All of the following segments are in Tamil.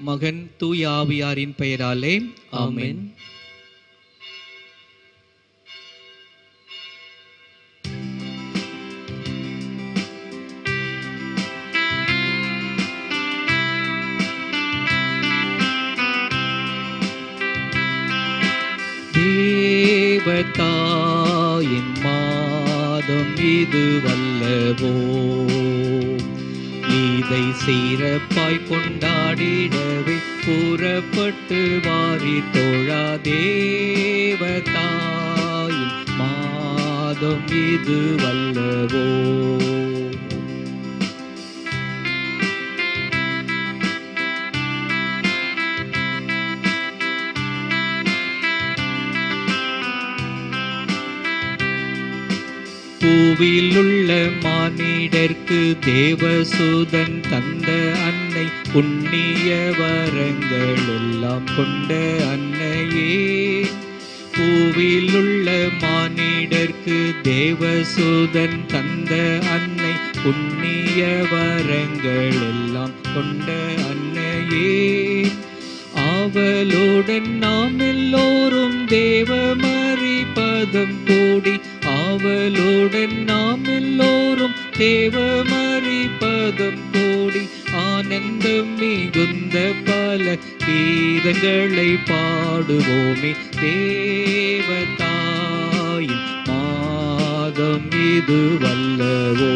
மகன் தூய ஆவியாரின் பெயராலே ஆமென். தேவதாயின் மாதம் இது வல்லவோ, இதை சிறப்பாய் கொண்டாடிடவே புறப்பட்டு வாரி தோழா. தேவதாயின் மாதம் இது வல்லவோ. பூவிலுள்ள மானிடர்க்கு தேவசூதன் தந்த அன்னை, புண்ணிய வரங்கள் எல்லாம் கொண்ட அன்னையே. பூவிலுள்ள மானிடர்க்கு தேவசூதன் தந்த அன்னை, புண்ணிய வரங்கள் எல்லாம் கொண்ட அன்னையே. ஆவலுடன் நாம் எல்லோரும் தேவமரி பதம் கூடி, ஆவலுடன் நாம் எல்லோரும் தேவமரி பதம் கூடி, ஆனந்தம் மிகுந்த பல கீதங்களை பாடுவோமே. தேவதாயின் மாதம் இது வல்லவோ.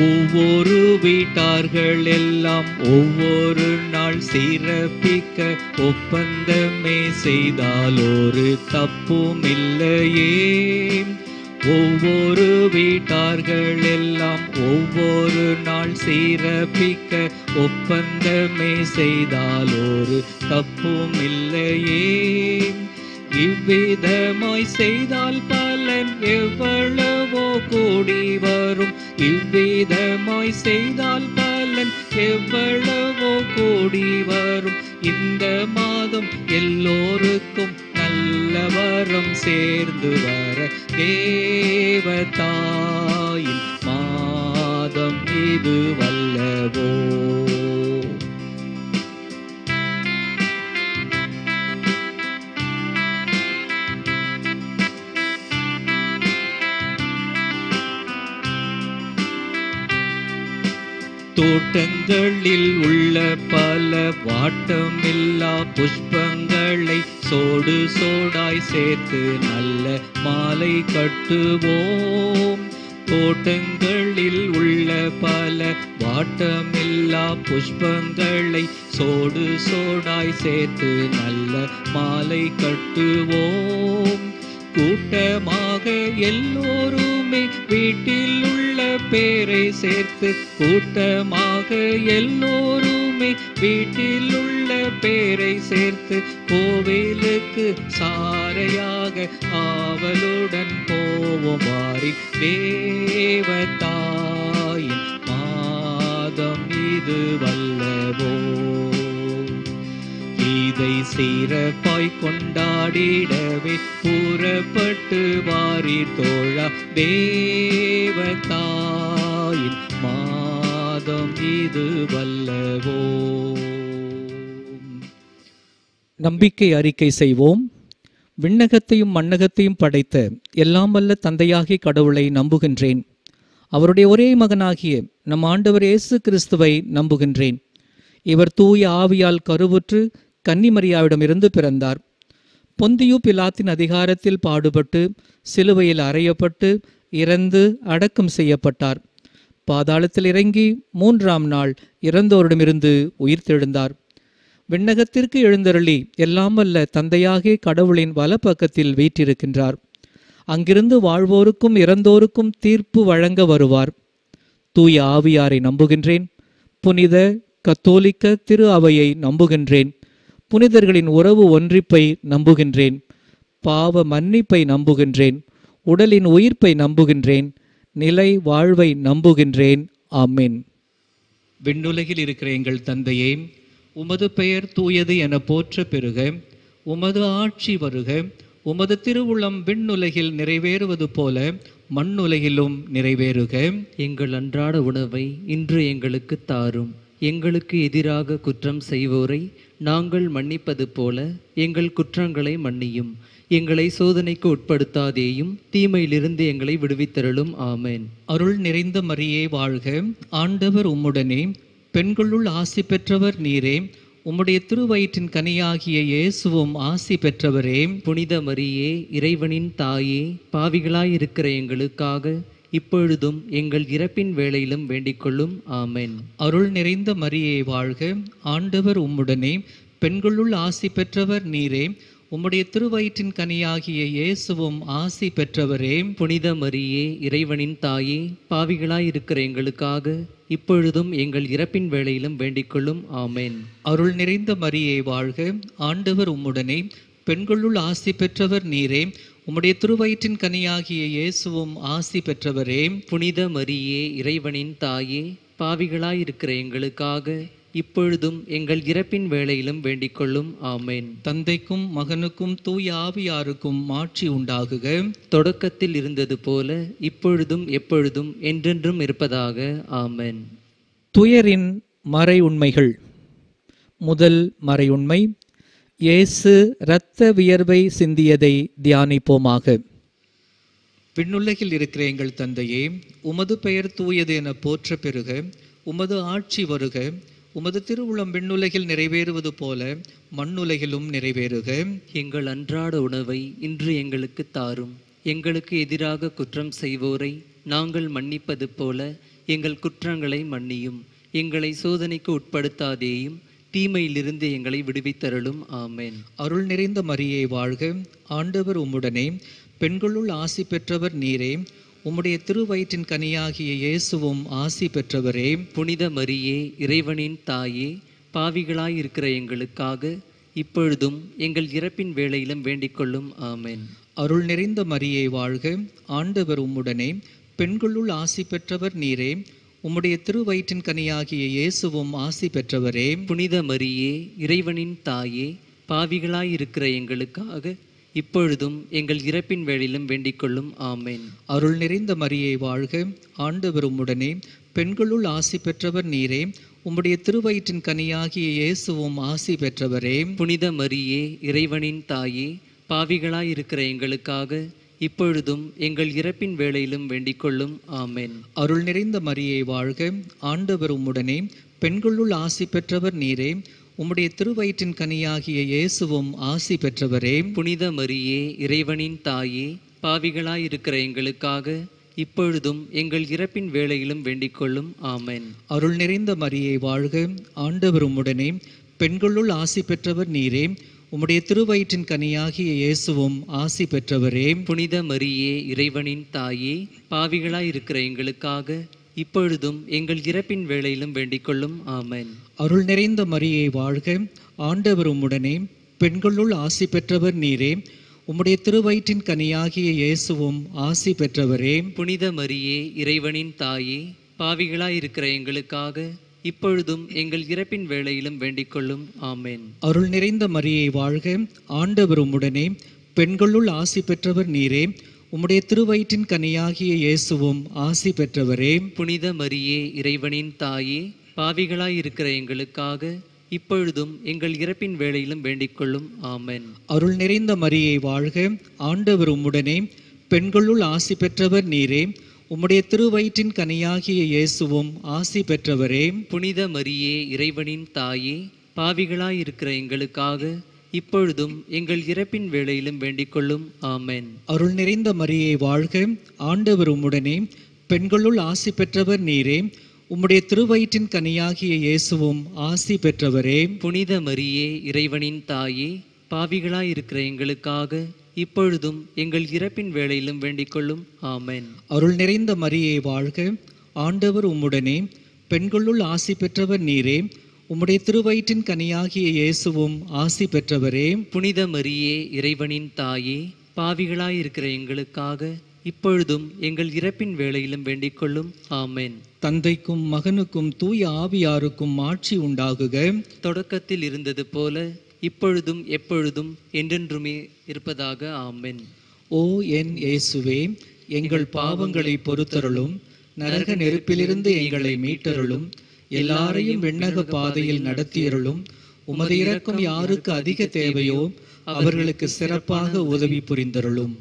ஒவ்வொரு வீட்டார்கள் எல்லாம் ஒவ்வொரு நாள் சிறப்பிக்க ஒப்பந்தமே செய்தால் ஒரு தப்பும் இல்லையே. ஒவ்வொரு வீட்டார்கள் எல்லாம் ஒவ்வொரு நாள் சிறப்பிக்க ஒப்பந்தமே செய்தால் ஒரு தப்பும் இல்லையே. இவ்விதமாய் செய்தால் பலன் எவ்வளவோ கூடி வரும். இவ்விதமாய் செய்தால் பலன் எவ்வளவோ கூடி வரும். இந்த மாதம் எல்லோருக்கும் நல்ல வரம் சேர்ந்து வர, தேவதாயின் மாதம் இது வல்லவோ. தோட்டங்களில் உள்ள பல வாட்டமில்லா புஷ்பங்களை சோடு சோடாய் சேர்த்து நல்ல மாலை கட்டுவோம். தோட்டங்களில் உள்ள பல வாட்டமில்லா புஷ்பங்களை சோடு சோடாய் சேர்த்து நல்ல மாலை கட்டுவோம். கூட்டமாக எல்லோருமே வீட்டில் உள்ள பேரை சேர்த்து, கூட்டமாக எல்லோருமே வீட்டில் உள்ள பேரை சேர்த்து, கோவிலுக்கு சாரையாக ஆவலுடன் போவோம் வாரி. தேவதாயின் மாதம் இது வல்லவோ. இதை சிறப்பாய் கொண்டாடிடவே புறப்பட்டு வாரி தோழா. தேவதாயின் மாதம் இது வல்லவோ. நம்பிக்கை அறிக்கை செய்வோம். விண்ணகத்தையும் மண்ணகத்தையும் படைத்த எல்லாம் வல்ல தந்தையாகிய கடவுளை நம்புகின்றேன். அவருடைய ஒரே மகனாகிய நம் ஆண்டவர் இயேசு கிறிஸ்துவை நம்புகின்றேன். இவர் தூய ஆவியால் கருவுற்று கன்னிமரியாவிடமிருந்து பிறந்தார். பொந்தியு பிலாத்தின் அதிகாரத்தில் பாடுபட்டு சிலுவையில் அறையப்பட்டு இறந்து அடக்கம் செய்யப்பட்டார். பாதாளத்தில் இறங்கி 3ஆம் நாள் இறந்தோரிடமிருந்து உயிர்த்தெழுந்தார். விண்ணகத்திற்கு எழுந்தருளி எல்லாம் வல்ல தந்தையாகிய கடவுளின் வலப்பக்கத்தில் வீற்றிருக்கின்றார். அங்கிருந்து வாழ்வோருக்கும் இறந்தோருக்கும் தீர்ப்பு வழங்க வருவார். தூய ஆவியாரை நம்புகின்றேன். புனித கத்தோலிக்க திரு அவையை நம்புகின்றேன். புனிதர்களின் உறவு ஒன்றிப்பை நம்புகின்றேன். பாவ மன்னிப்பை நம்புகின்றேன். உடலின் உயிர்ப்பை நம்புகின்றேன். நிலை வாழ்வை நம்புகின்றேன். ஆமென். விண்ணுலகில் இருக்கிற எங்கள் தந்தையே, உமது பெயர் தூயது என போற்ற பெறுக. உமது ஆட்சி வருக. உமது திருவுளம் விண்ணுலகில் நிறைவேறுவது போல மண்ணுலகிலும் நிறைவேறுக. எங்கள் அன்றாட உணவை இன்று எங்களுக்கு தாரும். எங்களுக்கு எதிராக குற்றம் செய்வோரை நாங்கள் மன்னிப்பது போல எங்கள் குற்றங்களை மன்னியும். எங்களை சோதனைக்கு உட்படுத்தாதேயும், தீமையிலிருந்து எங்களை விடுவித்தருளும். ஆமென். அருள் நிறைந்த மரியே வாழ்க. ஆண்டவர் உம்முடனே, பெண்களுள் ஆசி பெற்றவர் நீரே. உம்முடைய திருவயிற்றின் கனியாகிய இயேசுவும் ஆசி பெற்றவரே. புனித மரியே, இறைவனின் தாயே, பாவிகளாயிருக்கிற எங்களுக்காக இப்பொழுதும் எங்கள் இறப்பின் வேளையிலும் வேண்டிக்கொள்ளும். ஆமென். அருள் நிறைந்த மரியே வாழ்க. ஆண்டவர் உம்முடனே, பெண்களுள் ஆசி பெற்றவர் நீரே. உம்முடைய திருவயிற்றின் கனியாகிய இயேசுவும் ஆசி பெற்றவரே. புனித மரியே, இறைவனின் தாயே, பாவிகளாயிருக்கிற எங்களுக்காக இப்பொழுதும் எங்கள் இறப்பின் வேளையிலும் வேண்டிக்கொள்ளும். ஆமென். அருள் நிறைந்த மரியே வாழ்க. ஆண்டவர் உம்முடனே, பெண்களுள் ஆசி பெற்றவர் நீரே. உம்முடைய திருவயிற்றின் கனியாகிய இயேசுவும் ஆசி பெற்றவரே. புனித மரியே, இறைவனின் தாயே, பாவிகளாயிருக்கிற எங்களுக்காக இப்பொழுதும் எங்கள் இறப்பின் வேளையிலும் வேண்டிக்கொள்ளும். ஆமென். தந்தைக்கும் மகனுக்கும் தூய ஆவியாருக்கும் மாட்சி உண்டாகுக. தொடக்கத்தில் இருந்தது போல இப்பொழுதும் எப்பொழுதும் என்றென்றும் இருப்பதாக. ஆமென். துயரின் மறை உண்மைகள். முதல் மறை உண்மை, இயேசு இரத்த வியர்வை சிந்தியதை தியானிப்போமாக. விண்ணுலகில் இருக்கிற எங்கள் தந்தையே, உமது பெயர் தூயது என போற்ற பெறுக. உமது ஆட்சி வருக. உமது திருவுளம் விண்ணுலகில் நிறைவேறுவது போல மண்ணுலகிலும் நிறைவேறுக. எங்கள் அன்றாட உணவை இன்று எங்களுக்கு தாரும். எங்களுக்கு எதிராக குற்றம் செய்வோரை நாங்கள் மன்னிப்பது போல எங்கள் குற்றங்களை மன்னியும். எங்களை சோதனைக்கு உட்படுத்தாதேயும், தீமையிலிருந்து எங்களை விடுவித்தருளும். ஆமென். அருள் நிறைந்த மரியே வாழ்க. ஆண்டவர் உம்முடனே, பெண்களுள் ஆசி பெற்றவர் நீரே. உம்முடைய திருவயிற்றின் கனியாகிய இயேசுவும் ஆசி பெற்றவரே. புனித மரியே, இறைவனின் தாயே, பாவிகளாயிருக்கிற எங்களுக்காக இப்பொழுதும் எங்கள் இறப்பின் வேளையிலும் வேண்டிக்கொள்ளும். ஆமென். அருள் நிறைந்த மரியே வாழ்க. ஆண்டவர் உம்முடனே, பெண்களுள் ஆசி பெற்றவர் நீரே. உம்முடைய திருவயிற்றின் கனியாகிய இயேசுவும் ஆசி பெற்றவரே. புனித மரியே, இறைவனின் தாயே, பாவிகளாயிருக்கிற எங்களுக்காக இப்பொழுதும் எங்கள் இறப்பின் வேளையிலும் வேண்டிக்கொள்ளும். ஆமென். அருள் நிறைந்த மரியே வாழ்க. ஆண்டவர் உம்முடனே, பெண்களுள் ஆசி பெற்றவர் நீரே. உம்முடைய திருவயிற்றின் கனியாகிய இயேசுவும் ஆசி பெற்றவரே. புனித மரியே, இறைவனின் தாயே, பாவிகளாயிருக்கிற எங்களுக்காக இப்பொழுதும் எங்கள் இறப்பின் வேளையிலும் வேண்டிக்கொள்ளும். ஆமென். அருள் நிறைந்த மரியே வாழ்க. ஆண்டவர் உம்முடனே, பெண்களுள் ஆசி பெற்றவர் நீரே. உம்முடைய திருவயிற்றின் கனியாகிய இயேசுவும் ஆசி பெற்றவரே. புனித மரியே, இறைவனின் தாயே, பாவிகளாயிருக்கிற எங்களுக்காக இப்பொழுதும் எங்கள் இறப்பின் வேளையிலும் வேண்டிக்கொள்ளும். ஆமென். அருள் நிறைந்த மரியே வாழ்க. ஆண்டவர் உம்முடனே, பெண்களுள் ஆசி பெற்றவர் நீரே. உம்முடைய திருவயிற்றின் கனியாகிய இயேசுவும் ஆசி பெற்றவரே. புனித மரியே, இறைவனின் தாயே, பாவிகளாயிருக்கிற எங்களுக்காக இப்பொழுதும் எங்கள் இறப்பின் வேளையிலும் வேண்டிக்கொள்ளும். ஆமென். அருள் நிறைந்த மரியே வாழ்க. ஆண்டவர் உம்முடனே, பெண்களுள் ஆசி பெற்றவர் நீரே. உம்முடைய திருவயிற்றின் கனியாகிய இயேசுவும் ஆசி பெற்றவரே. புனித மரியே, இறைவனின் தாயே, பாவிகளாயிருக்கிற எங்களுக்காக இப்பொழுதும் எங்கள் இறப்பின் வேளையிலும் வேண்டிக்கொள்ளும். ஆமென். அருள் நிறைந்த மரியே வாழ்க. ஆண்டவர் உம்முடனே, பெண்களுள் ஆசி பெற்றவர் நீரே. உம்முடைய திருவயிற்றின் கனியாகிய இயேசுவும் ஆசி பெற்றவரே. புனித மரியே, இறைவனின் தாயே, பாவிகளாயிருக்கிற எங்களுக்காக இப்பொழுதும் எங்கள் இறப்பின் வேளையிலும் வேண்டிக்கொள்ளும். ஆமென். அருள் நிறைந்த மரியே வாழ்க. ஆண்டவர் உம்முடனே, பெண்களுள் ஆசி பெற்றவர் நீரே. உம்முடைய திருவயிற்றின் கனியாகிய இயேசுவும் ஆசி பெற்றவரே. புனித மரியே, இறைவனின் தாயே, பாவிகளாயிருக்கிற எங்களுக்காக இப்பொழுதும் எங்கள் இறப்பின் வேளையிலும் வேண்டிக்கொள்ளும். ஆமென். அருள் நிறைந்த மரியே வாழ்க. ஆண்டவர் உம்முடனே, பெண்களுள் ஆசி பெற்றவர் நீரே. உம்முடைய திருவயிற்றின் கனியாகிய இயேசுவும் ஆசி பெற்றவரே. புனித மரியே, இறைவனின் தாயே, பாவிகளாயிருக்கிற எங்களுக்காக இப்பொழுதும் எங்கள் இறப்பின் வேளையிலும் வேண்டிக்கொள்ளும். ஆமென். அருள் நிறைந்த மரியே வாழ்க. ஆண்டவர் உம்முடனே, பெண்களுள் ஆசி பெற்றவர் நீரே. உம்முடைய திருவயிற்றின் கனியாகிய இயேசுவும் ஆசி பெற்றவரே. புனித மரியே, இறைவனின் தாயே, பாவிகளாயிருக்கிற எங்களுக்காக இப்பொழுதும் எங்கள் இறப்பின் வேளையிலும் வேண்டிக் கொள்ளும். ஆமென். தந்தைக்கும் மகனுக்கும் தூய ஆவியாருக்கும் ஆட்சி உண்டாகுக. தொடக்கத்தில் இருந்தது போல இப்பொழுதும் எப்பொழுதும் என்றென்றுமே இருப்பதாக. ஆமென். ஓ என் இயேசுவே, எங்கள் பாவங்களை பொறுத்தருளும், நரக நெருப்பிலிருந்து எங்களை மீட்டருளும், எல்லாரையும் விண்ணக பாதையில் நடத்தியருளும். உமது இரக்கம் யாருக்கு அதிக தேவையோ அவர்களுக்கு சிறப்பாக உதவி புரிந்தருளும்.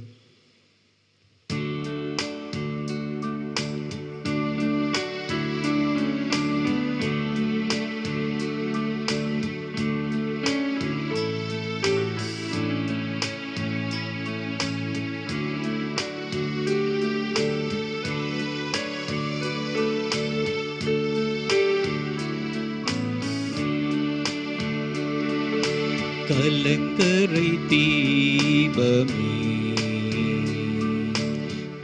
கலங்கரை தீபமே,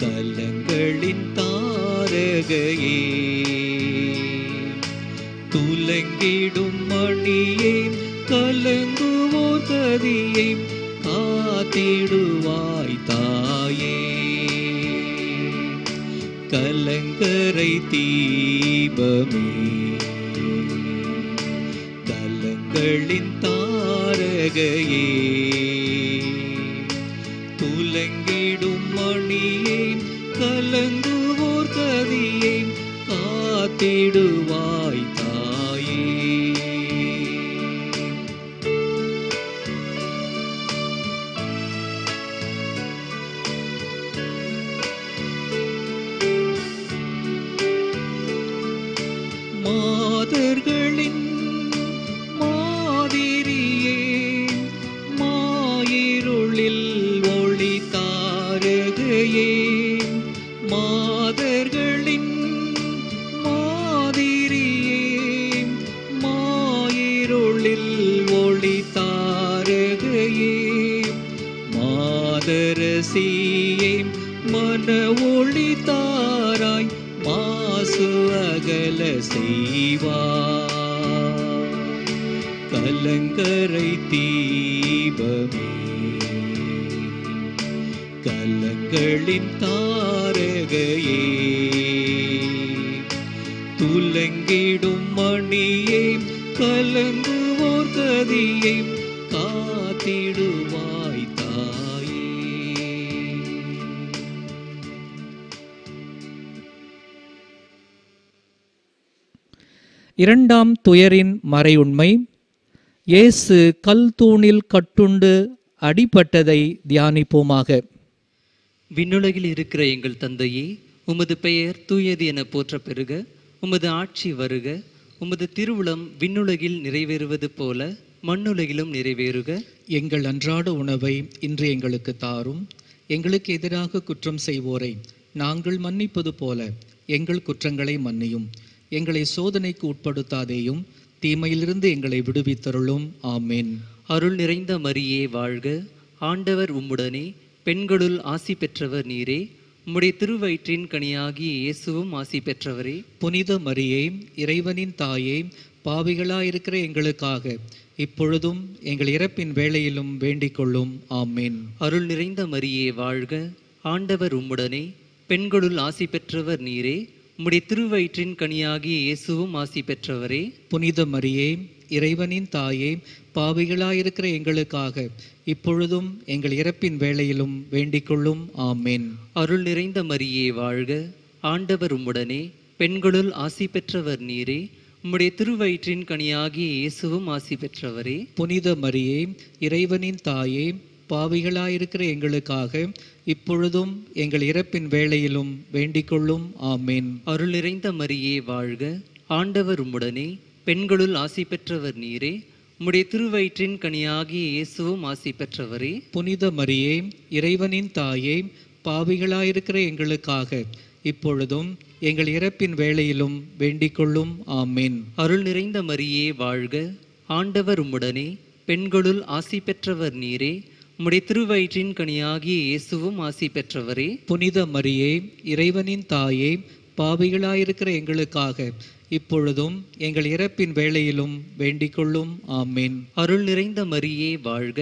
கலங்களின் தாரகையே, துலங்கிடும் மணியே, கலங்குவோர் கதியை காத்திடுவாய் தாயே. கலங்கரை தீபமே, கலங்களின் தாரகையே, துலங்கிடும் மணியே, கலங்குவோர் கதியை காத்திடுவாய் தாயே. மாதர்களின் மாதிரியே, மாயிருளில் ஒளி தாரகையே, மாதர்களின் மாதிரியே, மாயிருளில் ஒளி தாரகையே, மாதரசியே, மன ஒளி தாராய் மாசு அகல செய்வாய். கலங்கரை தீபமே, கலங்களின் தாரகையே, துலங்கிடும் மணியே, கலங்குவோர் கதியை காத்திடுவாய் தாயே. இரண்டாம் துயரின் மறையுண்மை. இயேசு கல் தூணில் கட்டுண்டு அடிபட்டதை தியானிப்போமாக. விண்ணுலகில் இருக்கிற எங்கள் தந்தையே, உமது பெயர் தூயது என போற்ற பெறுக. உமது ஆட்சி வருக. உமது திருவுளம் விண்ணுலகில் நிறைவேறுவது போல மண்ணுலகிலும் நிறைவேறுக. எங்கள் அன்றாட உணவை இன்று எங்களுக்கு தாரும். எங்களுக்கு எதிராக குற்றம் செய்வோரை நாங்கள் மன்னிப்பது போல எங்கள் குற்றங்களை மன்னியும். எங்களை சோதனைக்கு உட்படுத்தாதேயும், தீமையிலிருந்து எங்களை விடுவித்தருளும். ஆமேன். அருள் நிறைந்த மரியே வாழ்க. ஆண்டவர் உம்முடனே, பெண்களுள் ஆசி பெற்றவர் நீரே. உம்முடைய திருவயிற்றின் கனியாகிய இயேசுவும் ஆசி பெற்றவரே. புனித மரியே, இறைவனின் தாயே, பாவிகளாயிருக்கிற எங்களுக்காக இப்பொழுதும் எங்கள் இறப்பின் வேளையிலும் வேண்டிக் கொள்ளும். ஆமேன். அருள் நிறைந்த மரியே வாழ்க. ஆண்டவர் உம்முடனே, பெண்களுள் ஆசி பெற்றவர் நீரே. உம்முடைய திருவயிற்றின் கனியாகிய இயேசுவும் ஆசி பெற்றவரே. புனித மரியே, இறைவனின் தாயே, பாவிகளாயிருக்கிற எங்களுக்காக இப்பொழுதும் எங்கள் இறப்பின் வேளையிலும் வேண்டிக் கொள்ளும். ஆமேன். அருள் நிறைந்த மரியே வாழ்க. ஆண்டவர் உம்முடனே, பெண்களுள் ஆசி பெற்றவர் நீரே. உம்முடைய திருவயிற்றின் கனியாகிய இயேசுவும் ஆசி பெற்றவரே. புனித மரியே, இறைவனின் தாயே, பாவிகளாயிருக்கிற எங்களுக்காக இப்பொழுதும் எங்கள் இறப்பின் வேளையிலும் வேண்டிக் கொள்ளும். ஆமேன். அருள் நிறைந்த மரியே வாழ்க. ஆண்டவர் உம்முடனே, பெண்களுள் ஆசி பெற்றவர் நீரே. உம்முடைய திருவயிற்றின் கனியாகிய இயேசுவும் ஆசி பெற்றவரே. புனித மரியே, இறைவனின் தாயே, பாவிகளாயிருக்கிற எங்களுக்காக இப்பொழுதும் எங்கள் இறப்பின் வேளையிலும் வேண்டிக் கொள்ளும். ஆமேன். அருள் நிறைந்த மரியே வாழ்க. ஆண்டவர் உம்முடனே, பெண்களுள் ஆசி பெற்றவர் நீரே. உம்முடைய திருவயிற்றின் கனியாகிய இயேசுவும் ஆசி பெற்றவரே. புனித மரியே, இறைவனின் தாயே, பாவிகளாயிருக்கிற எங்களுக்காக இப்பொழுதும் எங்கள் இறப்பின் வேளையிலும் வேண்டிக் கொள்ளும். ஆமேன். அருள் நிறைந்த மரியே வாழ்க.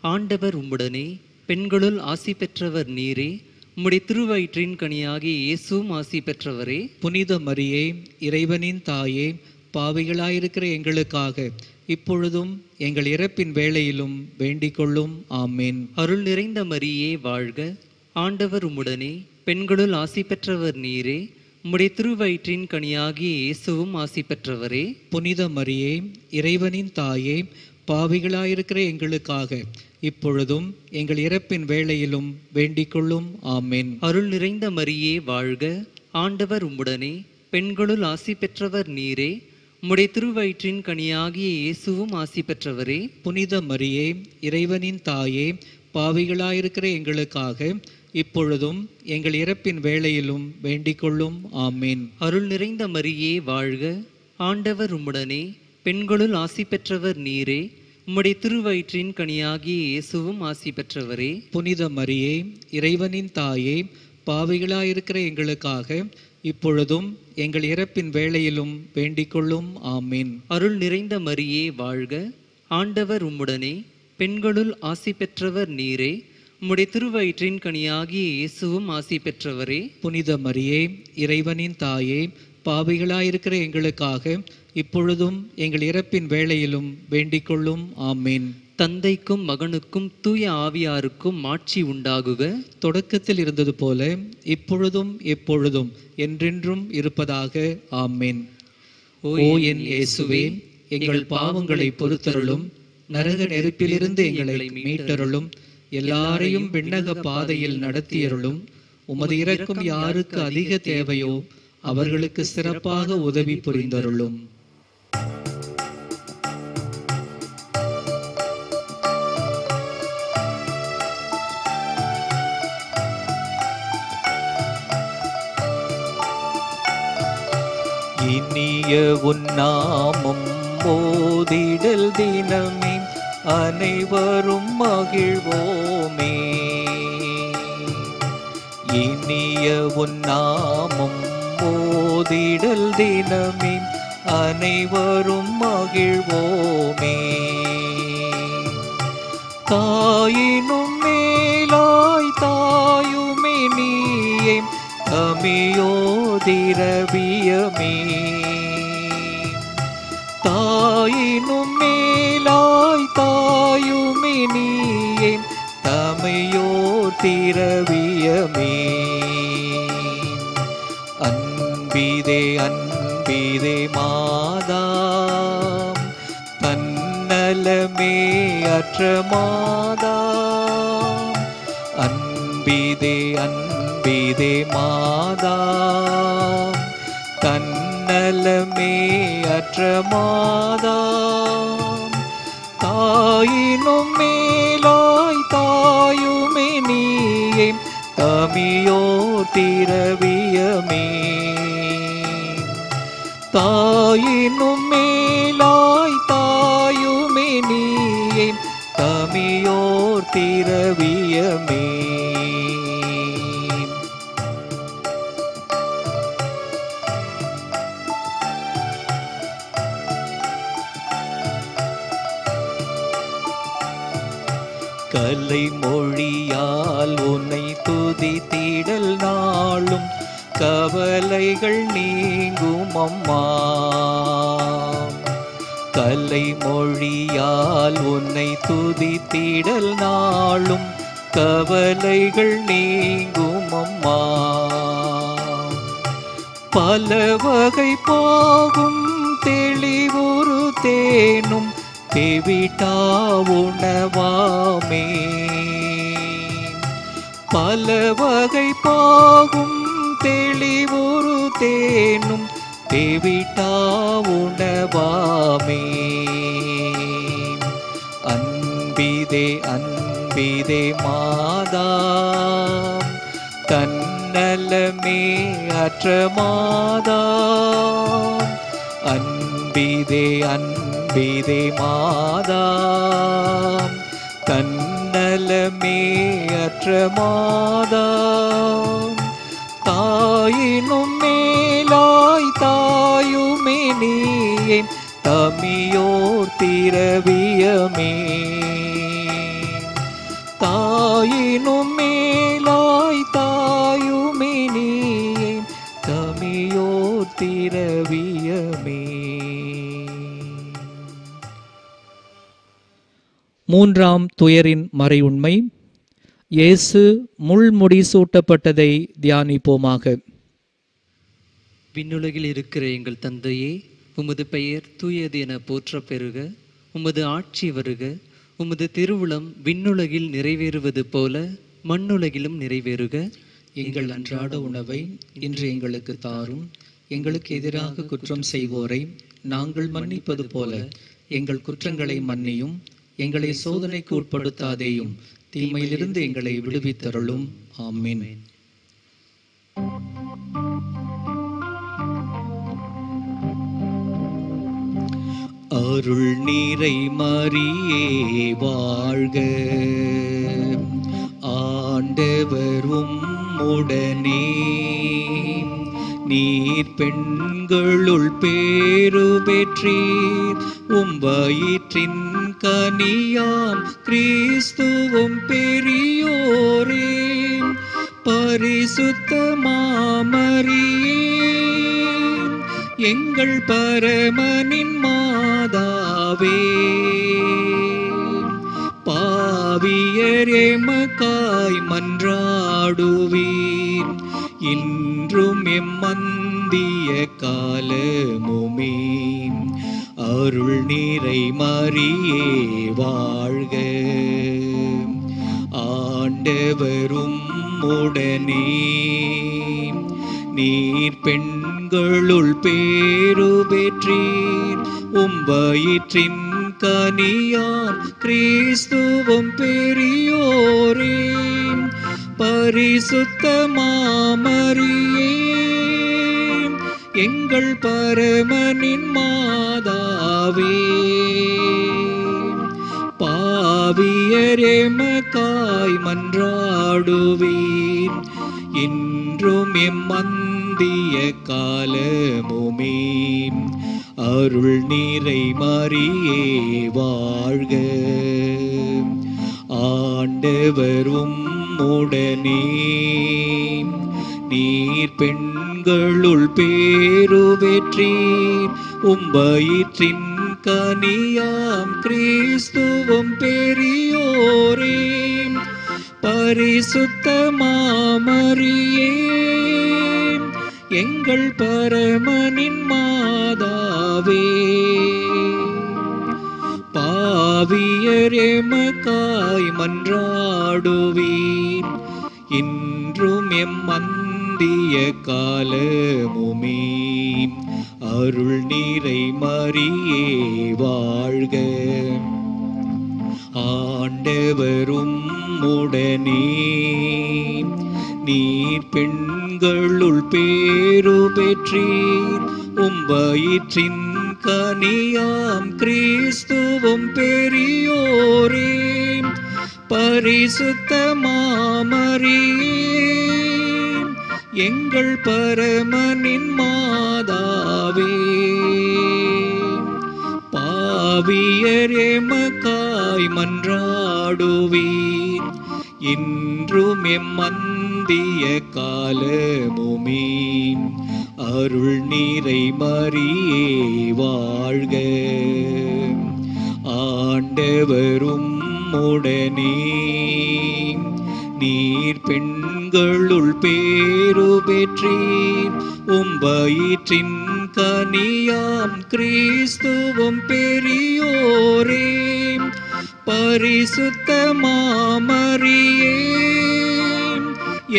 ஆண்டவர் உம்முடனே, பெண்களுள் ஆசி பெற்றவர் நீரே. உம்முடைய திருவயிற்றின் கனியாகிய இயேசுவும் ஆசி பெற்றவரே. புனித மரியே, இறைவனின் தாயே, பாவிகளாயிருக்கிற எங்களுக்காக இப்பொழுதும் எங்கள் இறப்பின் வேளையிலும் வேண்டிக் கொள்ளும். ஆமேன். அருள் நிறைந்த மரியே வாழ்க, ஆண்டவர் உம்முடனே, பெண்களுள் ஆசி பெற்றவர் நீரே. உம்முடைய திருவயிற்றின் கனியாகிய இயேசுவும் ஆசி பெற்றவரே. புனித மரியே, இறைவனின் தாயே, பாவிகளாயிருக்கிற எங்களுக்காக இப்பொழுதும் எங்கள் இறப்பின் வேளையிலும் வேண்டிக் கொள்ளும். ஆமேன். அருள் நிறைந்த மரியே வாழ்க, ஆண்டவர் உம்முடனே, பெண்களுள் ஆசி பெற்றவர் நீரே. உம்முடைய திருவயிற்றின் கனியாகிய இயேசுவும் ஆசி பெற்றவரே. புனித மரியே, இறைவனின் தாயே, பாவிகளாயிருக்கிற எங்களுக்காக இப்பொழுதும் எங்கள் இறப்பின் வேளையிலும் வேண்டிக் கொள்ளும். ஆமேன். அருள் நிறைந்த மரியே வாழ்க, ஆண்டவர் உம்முடனே, பெண்களுள் ஆசி பெற்றவர் நீரே. உம்முடைய திருவயிற்றின் கனியாகிய இயேசுவும் ஆசி பெற்றவரே. புனித மரியே, இறைவனின் தாயே, பாவிகளாயிருக்கிற எங்களுக்காக இப்பொழுதும் எங்கள் இறப்பின் வேளையிலும் வேண்டிக் கொள்ளும். ஆமீன். அருள் நிறைந்த மரியே வாழ்க, ஆண்டவர் உம்முடனே, பெண்களுள் ஆசி பெற்றவர் நீரே. உம்முடைய திருவயிற்றின் கனியாகிய இயேசுவும் ஆசி பெற்றவரே. புனித மரியே, இறைவனின் தாயே, பாவிகளாயிருக்கிற எங்களுக்காக இப்பொழுதும் எங்கள் இறப்பின் வேளையிலும் வேண்டிக் கொள்ளும். ஆமீன். தந்தைக்கும் மகனுக்கும் தூய ஆவியாருக்கும் மாட்சி உண்டாகுக. தொடக்கத்தில் இருந்தது போல இப்பொழுதும் எப்பொழுதும் என்றென்றும் இருப்பதாக. ஆமீன். ஓ என் இயேசுவே, எங்கள் பாவங்களை பொறுத்தருளும், நரக நெருப்பிலிருந்து எங்களை மீட்டருளும், எல்லாரையும் விண்ணக பாதையில் நடத்தியருளும். உமது இரக்கம் யாருக்கு அதிக தேவையோ அவர்களுக்கு சிறப்பாக உதவி புரிந்தருளும். இனிய உன்னாமம் போதிடல் தினமே அனைவரும் மகிழ்வோமே. இனிய உன்னாமம் போதிடல் தினமே அனைவரும் மகிழ்வோமே. தாயினும் மேலாய் தாயுமே நீயே, தமியோ திரவியமே. தாயினும் மேலாய் தாயுமே நீயே, தமையோ திரவியமே. அன்பிதே அன்பிதே மாதாம், தன்னலமே அற்ற மாதாம். அன்பிதே அன்பிதே மாதாம், தன்னலமே அற்ற மாதாம். தாயினும் மேலாய் தாயுமே நீயே, தமியோ திரவியமே. தாயினும் மேலாய் தாயுமே நீயே, தமியோ திரவியமே. கலை மொழியால் உன்னை துதித்திடல் நாளும் கவலைகள் நீங்கும் அம்மா. கலை மொழியால் உன்னை துதித்திடல் நாளும் கவலைகள் நீங்கும் அம்மா. பல வகை பாகும் தெளிவுறு தேனும் தேவிட்டா உணவாமே. பல வகை பாகும் தெளிவுறு தேனும் தேவிட்டா உணவாமே. அன்பிதே அன்பிதே மாதாம், தன்னலமே அற்ற மாதாம். அன்பிதே அன்பிதே மாதாம், தன்னலமே அற்ற மாதாம். தாயினும் மேலாய் தாயுமே நீயே, தமியோர் திரவியமே. தாயினும் மேலாய் மூன்றாம் துயரின் மறையுண்மை. இயேசு முள்முடி சூட்டப்பட்டதை தியானிப்போமாக. விண்ணுலகில் இருக்கிற எங்கள் தந்தையே, உமது பெயர் தூயது என போற்றப் பெறுக. உமது ஆட்சி வருக. உமது திருவுளம் விண்ணுலகில் நிறைவேறுவது போல மண்ணுலகிலும் நிறைவேறுக. எங்கள் அன்றாட உணவை இன்று எங்களுக்கு தாரும். எங்களுக்கு எதிராக குற்றம் செய்வோரை நாங்கள் மன்னிப்பது போல எங்கள் குற்றங்களை மன்னியும். எங்களை சோதனைக்கு உட்படுத்தாதேயும், தீமையிலிருந்து எங்களை விடுவித்தருளும். ஆமென். அருள் நீரை மரியே வாழ்க. ஆண்டவர் உம்முடனே, நீர் பெண்களுள் பேறு பெற்றீர். உம் வயிற்றின் கனியாம் கிறிஸ்துவும் பெரியோரே. பரிசுத்த மாமரியே, எங்கள் பரமனின் மாதாவே, பாவியர் எமக்காய் மன்றாடுவீர். இன்றும் எம்மந்திய காலமுமே. அருள் நீரை மரியே வாழ்க. ஆண்டவரும் உடனே, நீர் பெண்களுள் பேறு பெற்றீர். உம் வயிற்றின் கனியாம் கிறிஸ்துவும் பெரியோரே. பரிசுத்த மாமரியே, எங்கள் பரமனின் மாதாவே, பாவியர் எமக்காய் மன்றாடுவீர். இன்றும் எம்மந்திய காலமுமே. அருள் நீரை மரியே வாழ்க. ஆண்டவரும் உடனே, நீர் பெண்களுள் பேறு பெற்றீர். உம் வயிற்றின் கனியாம் கிறிஸ்துவும் பெரியோரே. பரிசுத்த மாமரியே, எங்கள் பரமனின் மாதாவே, பாவியர் எமக்காய் மன்றாடுவீர். இன்றும் எம்மந்திய காலமுமே. அருள் நீரை மரியே வாழ்க. ஆண்டவரும் உடனே, நீர் பெண்களுள் பேறு பெற்றீர். உம் வயிற்றின் கனியாம் கிறிஸ்துவும் பெரியோரே. பரிசுத்த மாமரியே, எங்கள் பரமனின் மாதாவே, பாவியர் எமக்காய் மன்றாடுவீர். இன்றும் எம்மந்திய காலமுமே. அருள் நீரை மரியே வாழ்க. ஆண்டவரும் உடனே, நீர் பெண்களுள் பேறு பெற்றீர். உம் வயிற்றின் கனியாம் கிறிஸ்துவும் பெரியோரே. பரிசுத்த மாமரியே,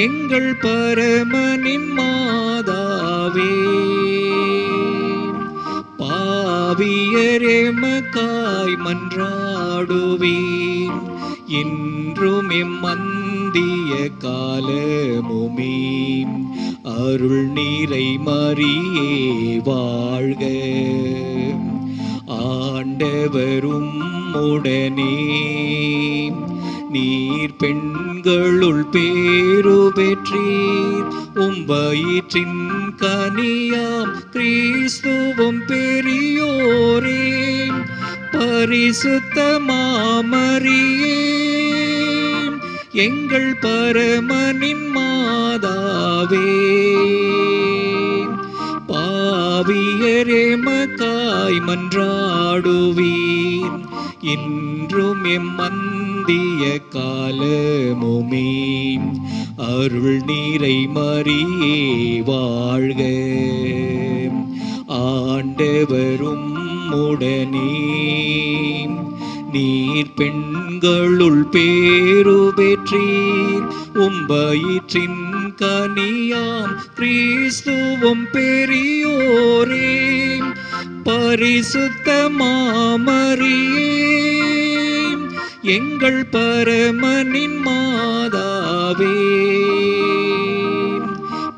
எங்கள் பரமனின் மாதாவே, பாவியர் எமக்காய் மன்றாடுவீர். இன்றும் எம்மந்திய காலமுமே. அருள் நீரை மரியே வாழ்க. ஆண்டவரும் உடனே, நீர் பெண்களுள் பேறு பெற்றீர். உம் வயிற்றின் கனியாம் கிறிஸ்துவும் பெரியோரே. பரிசுத்த மாமரியே, எங்கள் பரமனின் மாதாவே, பாவியர் எமக்காய் மன்றாடுவீர். இன்றும் எம்மந்திய காலமுமே அருள் நீரை மரியே வாழ்க. ஆண்டவரும் உடனே நீர் பெண்களுள் பேரு பெற்றீர். உம்பயிற்றின் கனியாம் கிறிஸ்துவும் பெரியோரே. பரிசுத்த மாமரியே எங்கள் பரமனின் மாதாவே,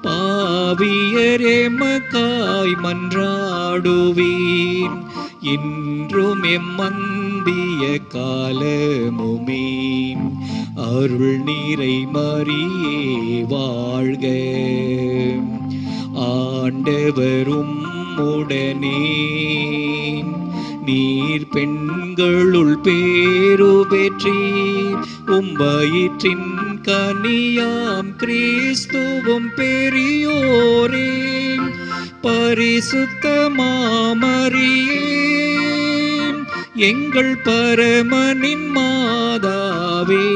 பாவியர் எமக்காய் மன்றாடுவீர். இன்றும் எம்மந்திய காலமுமே அருள் நீரை மரியே வாழ்க. ஆண்டவரும் உடனே நீர் பெண்களுள் பேரு பெற்றீர். உம்பயிற்றின் கனியாம் கிறிஸ்துவும் பெரியோரே. பரிசுத்த மாமரியே எங்கள் பரமனின் மாதாவே,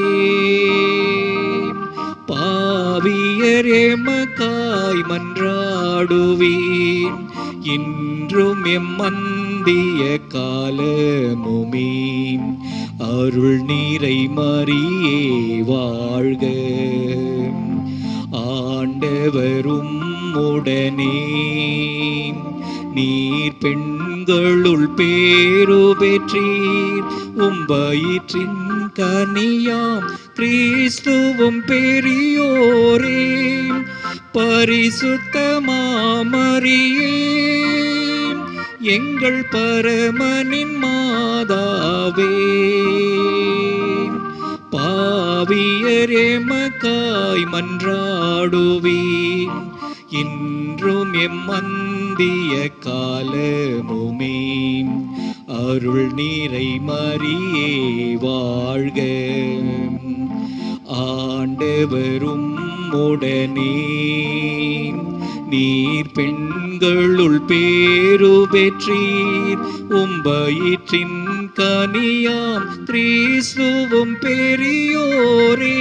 பாவியர் எமக்காய் மன்றாடுவீர். இன்றும் எம்மந்திய காலமுமே அருள் நீரை மரியே வாழ்க. ஆண்டவரும் உடனே நீர் பெண்களுள் பேரு பெற்றீர். உம்பயிற்றின் கனியாம் கிறிஸ்துவும் பெரியோரே. பரிசுத்த மாமரியே எங்கள் பரமனின் மாதாவே, பாவியர் எமக்காய் மன்றாடுவீர். இன்றும் எம்மந்திய காலமுமே அருள் நீரை மரியே வாழ்க. ஆண்டவரும் உடனே நீர் பெண்களுள் பேரு பெற்றீர். உம்பயிற்றின் கனியாம் கிறிஸ்துவும் பெரியோரே.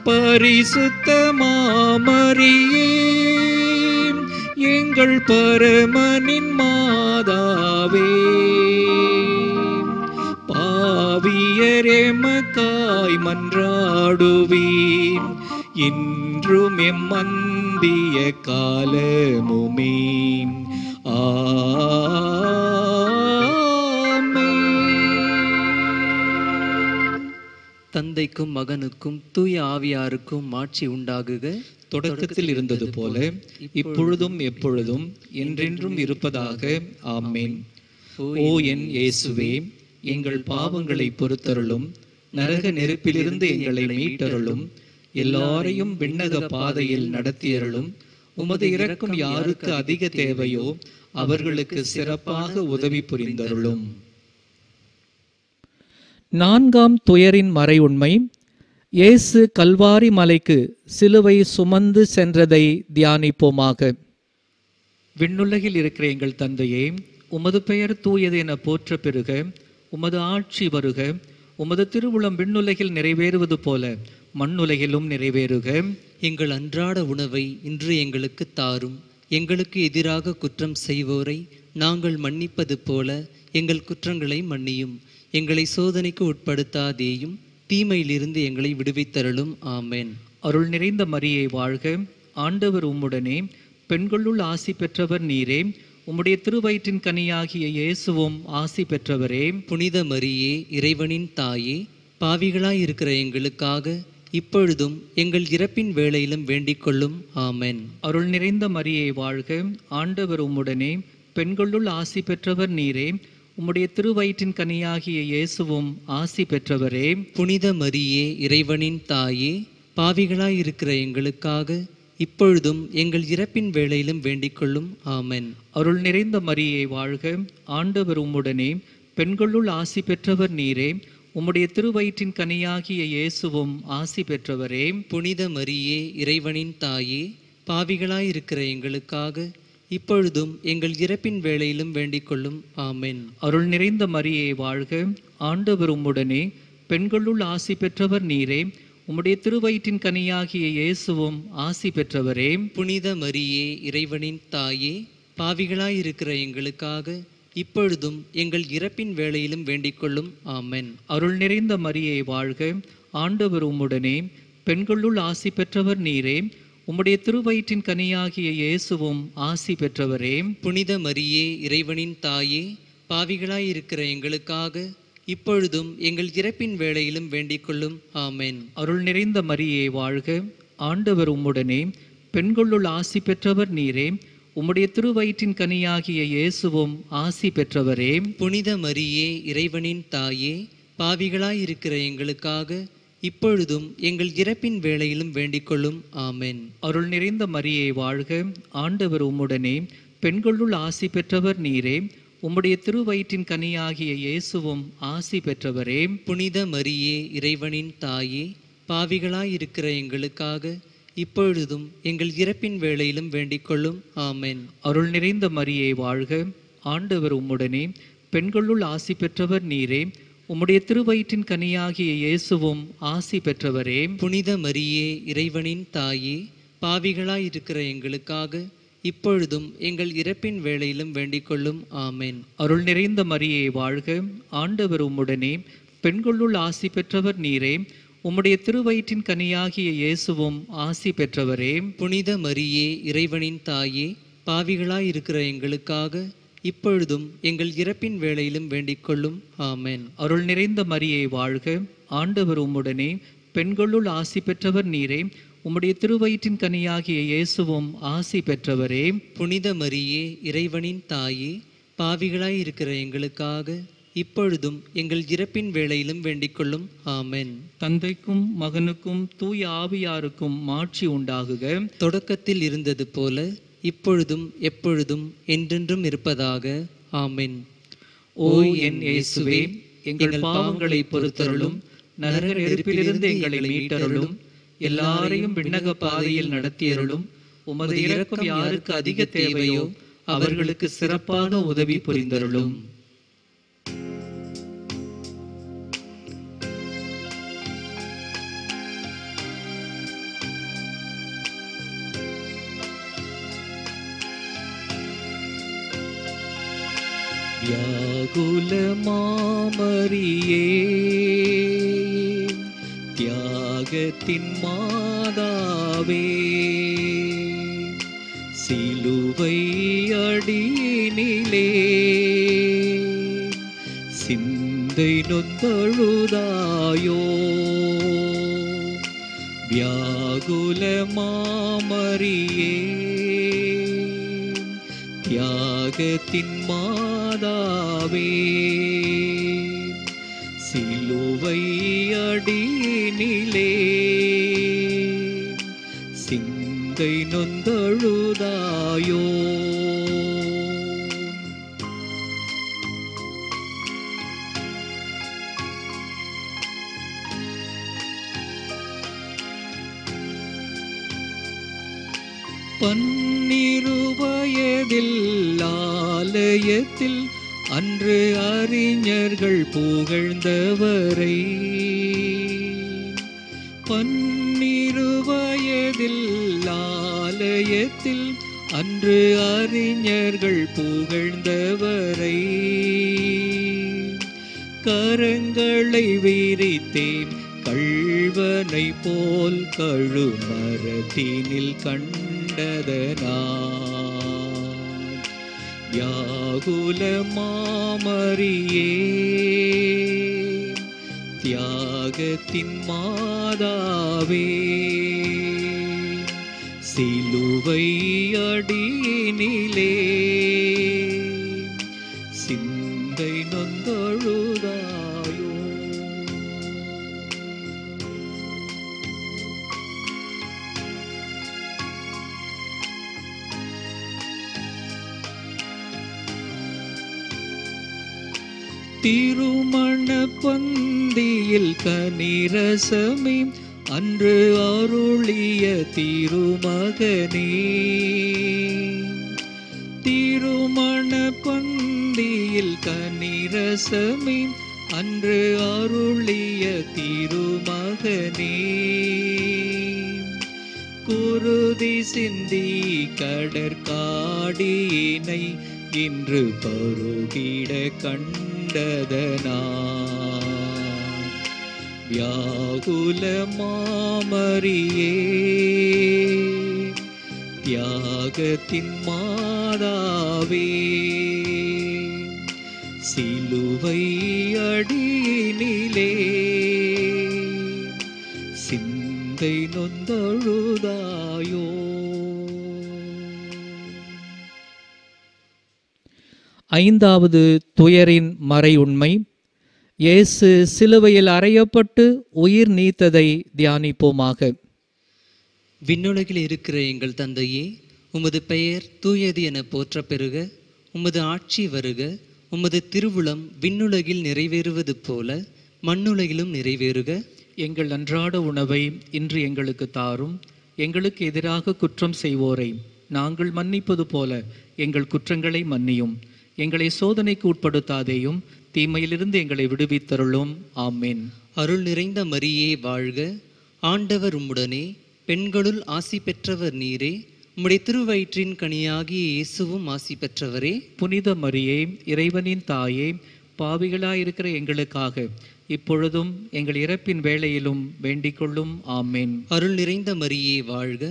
பரிசுத்த மாமரியே எங்கள் பரமனின் மாதாவே, பாவியர் எமக்காய் மன்றாடுவீர். இன்றும் எம்மந்திய காலமுமே தந்தைக்கும் மகனுக்கும் தூய ஆவியாருக்கும் மாட்சி உண்டாகுக. தொடக்கத்தில் இருந்தது போல இப்பொழுதும் எப்பொழுதும் என்றென்றும் இருப்பதாக. ஆமென். ஓ என் இயேசுவே, எங்கள் பாவங்களை பொறுத்தருளும். நரக நெருப்பிலிருந்து எங்களை மீட்டருளும். எல்லாரையும் விண்ணக பாதையில் நடத்தியருளும். உமது இரக்கம் யாருக்கு அதிக தேவையோ அவர்களுக்கு சிறப்பாக உதவி புரிந்தருளும். நான்காம் துயரின் மறை உண்மை. இயேசு கல்வாரி மலைக்கு சிலுவை சுமந்து சென்றதை தியானிப்போமாக. விண்ணுலகில் இருக்கிற எங்கள் தந்தையே, உமது பெயர் தூயது என போற்ற பெறுக. உமது ஆட்சி வருக. உமது திருவுளம் விண்ணுலகில் நிறைவேறுவது போல மண்ணுலகிலும் நிறைவேறுக. எங்கள் அன்றாட உணவை இன்று எங்களுக்கு தாரும். எங்களுக்கு எதிராக குற்றம் செய்வோரை நாங்கள் மன்னிப்பது போல எங்கள் குற்றங்களை மன்னியும். எங்களை சோதனைக்கு உட்படுத்தாதேயும், தீமையிலிருந்து எங்களை விடுவித்தருளும். ஆமென். அருள் நிறைந்த மரியே வாழ்க. ஆண்டவர் உம்முடனே, பெண்களுள் ஆசி பெற்றவர் நீரே. உம்முடைய திருவயிற்றின் கனியாகிய இயேசுவும் ஆசி பெற்றவரே. புனித மரியே, இறைவனின் தாயே, பாவிகளாய் இருக்கிற எங்களுக்காக இப்பொழுதும் எங்கள் இறப்பின் வேளையிலும் வேண்டிக் கொள்ளும். ஆமென். அருள் நிறைந்த மரியே வாழ்க. ஆண்டவர் உம்முடனே, பெண்களுள் ஆசி பெற்றவர் நீரே. உம்முடைய திருவயிற்றின் கனியாகிய இயேசுவும் ஆசி பெற்றவரே. புனித மரியே, இறைவனின் தாயே, பாவிகளாய் இருக்கிற எங்களுக்காக இப்பொழுதும் எங்கள் இறப்பின் வேளையிலும் வேண்டிக் கொள்ளும். ஆமென். அருள் நிறைந்த மரியே வாழ்க. ஆண்டவர் உம்முடனே, பெண்களுள் ஆசி பெற்றவர் நீரே. உம்முடைய திருவயிற்றின் கனியாகிய இயேசுவும் ஆசி பெற்றவரே. புனித மரியே, இறைவனின் தாயே, பாவிகளாய் இருக்கிற எங்களுக்காக இப்பொழுதும் எங்கள் இறப்பின் வேளையிலும் வேண்டிக் கொள்ளும். ஆமென். அருள் நிறைந்த மரியே வாழ்க, ஆண்டவர் உம்முடனே, பெண்களுள் ஆசி பெற்றவர் நீரே. உம்முடைய திருவயிற்றின் கனியாகிய இயேசுவும் ஆசி பெற்றவரே. புனித மரியே, இறைவனின் தாயே, பாவிகளாயிருக்கிற எங்களுக்காக இப்பொழுதும் எங்கள் இறப்பின் வேளையிலும் வேண்டிக் கொள்ளும். ஆமென். அருள் நிறைந்த மரியே வாழ்க, ஆண்டவர் உம்முடனே, பெண்களுள் ஆசி பெற்றவர் நீரே. உம்முடைய திருவயிற்றின் கனியாகிய இயேசுவும் ஆசி பெற்றவரே. புனித மரியே, இறைவனின் தாயே, பாவிகளாயிருக்கிற எங்களுக்காக இப்பொழுதும் எங்கள் இறப்பின் வேளையிலும் வேண்டிக் கொள்ளும். ஆமென். அருள் நிறைந்த மரியே வாழ்க, ஆண்டவர் உம்முடனே, பெண்களுள் ஆசி பெற்றவர் நீரே. உம்முடைய திருவயிற்றின் கனியாகிய இயேசுவும் ஆசி பெற்றவரே. புனித மரியே, இறைவனின் தாயே, பாவிகளாயிருக்கிற எங்களுக்காக இப்பொழுதும் எங்கள் இறப்பின் வேளையிலும் வேண்டிக் கொள்ளும். ஆமென். அருள் நிறைந்த மரியே வாழ்க, ஆண்டவர் உம்முடனே, பெண்களுள் ஆசி பெற்றவர் நீரே. உம்முடைய திருவயிற்றின் கனியாகிய இயேசுவும் ஆசி பெற்றவரே. புனித மரியே, இறைவனின் தாயே, பாவிகளாயிருக்கிற எங்களுக்காக இப்பொழுதும் எங்கள் இறப்பின் வேளையிலும் வேண்டிக் கொள்ளும். ஆமென். அருள் நிறைந்த மரியே வாழ்க, ஆண்டவர் உம்முடனே, பெண்களுள் ஆசி பெற்றவர் நீரே. உம்முடைய திருவயிற்றின் கனியாகிய இயேசுவும் ஆசி பெற்றவரே. புனித மரியே, இறைவனின் தாயே, பாவிகளாயிருக்கிற எங்களுக்காக இப்பொழுதும் எங்கள் இறப்பின் வேளையிலும் வேண்டிக் கொள்ளும். ஆமென். அருள் நிறைந்த மரியே வாழ்க, ஆண்டவர் உம்முடனே, பெண்களுள் ஆசி பெற்றவர் நீரே. உம்முடைய திருவயிற்றின் கனியாகிய இயேசுவும் ஆசி பெற்றவரே. புனித மரியே, இறைவனின் தாயே, பாவிகளாயிருக்கிற எங்களுக்காக இப்பொழுதும் எங்கள் இறப்பின் வேளையிலும் வேண்டிக் கொள்ளும். ஆமென். அருள் நிறைந்த மரியே வாழ்க, ஆண்டவர் உம்முடனே, பெண்களுள் ஆசி பெற்றவர் நீரே. உம்முடைய திருவயிற்றின் கனியாகிய இயேசுவும் ஆசி பெற்றவரே. புனித மரியே, இறைவனின் தாயே, பாவிகளாயிருக்கிற எங்களுக்காக இப்பொழுதும் எங்கள் இறப்பின் வேளையிலும் வேண்டிக் கொள்ளும். ஆமென். தந்தைக்கும் மகனுக்கும் தூய ஆவியாருக்கும் மாட்சி உண்டாகுக. தொடக்கத்தில் இருந்தது போல இப்பொழுதும் எப்பொழுதும் என்றென்றும் இருப்பதாக. ஆமென். ஓ என் இயேசுவே, எங்கள் பாவங்களை பொறுத்தருளும், நரக நெருப்பிலிருந்து எங்களை மீட்டருளும், எல்லாரையும் விண்ணக பாதையில் நடத்தியருளும். உமது இரக்கம் யாருக்கு அதிக தேவையோ அவர்களுக்கு சிறப்பான உதவி புரிந்தருளும். வியாகுல மாமரியே, தியாகத்தின் மாதாவே, சிலுவை அடியினிலே சிந்தை நொந்தழுதாயோ. வியாகுல மாமரியே, தியாகத்தின் மாதாவே, சிலுவை அடியினிலே சிந்தை நொந்தழுதாயோ. பன்னிரு வயதில் ஆலயத்தில் அன்று அறிஞர்கள் புகழ்ந்தவரை, பன்னிரு வயதில் ஆலயத்தில் அன்று அறிஞர்கள் புகழ்ந்தவரை, கரங்களை விரித்தேன் கள்வனை போல் கழுமரத்தினில் கண்டதனால். வியாகுல மாமரியே, தியாகத்தின் மாதாவே, சிலுவை அடியினிலே சிந்தை நொந்தழுதாயோ. திருமண பந்தியில் கனிரசமே அன்று அருளிய திருமகனே, திருமண பந்தியில் கனிரசமே அன்று அருளிய திருமகனே, குருதி சிந்தி கடற்காடியினை இன்று பருகிட கண்டதனா, வியாகுல மாமரியே தியாகத்தின் மாதாவே, சிலுவை அடியினிலே சிந்தை நொந்தழுதாயோ. ஐந்தாவது துயரின் மறை உண்மை. இயேசு சிலுவையில் அறையப்பட்டு உயிர் நீத்ததை தியானிப்போமாக. விண்ணுலகில் இருக்கிற எங்கள் தந்தையே, உமது பெயர் தூயது என போற்ற பெறுக. உமது ஆட்சி வருக. உமது திருவுளம் விண்ணுலகில் நிறைவேறுவது போல மண்ணுலகிலும் நிறைவேறுக. எங்கள் அன்றாட உணவை இன்று எங்களுக்கு தாரும். எங்களுக்கு எதிராக குற்றம் செய்வோரை நாங்கள் மன்னிப்பது போல எங்கள் குற்றங்களை மன்னியும். எங்களை சோதனைக்கு உட்படுத்தாதேயும், தீமையிலிருந்து எங்களை விடுவித்தருளும். ஆமேன். அருள் நிறைந்த மரியே வாழ்க. ஆண்டவர் உம்முடனே, பெண்களுள் ஆசி பெற்றவர் நீரே. உம்முடைய திருவயிற்றின் கனியாகிய இயேசுவும் ஆசி பெற்றவரே. புனித மரியே, இறைவனின் தாயே, பாவிகளாயிருக்கிற எங்களுக்காக இப்பொழுதும் எங்கள் இறப்பின் வேளையிலும் வேண்டிக் கொள்ளும். ஆமேன். அருள் நிறைந்த மரியே வாழ்க.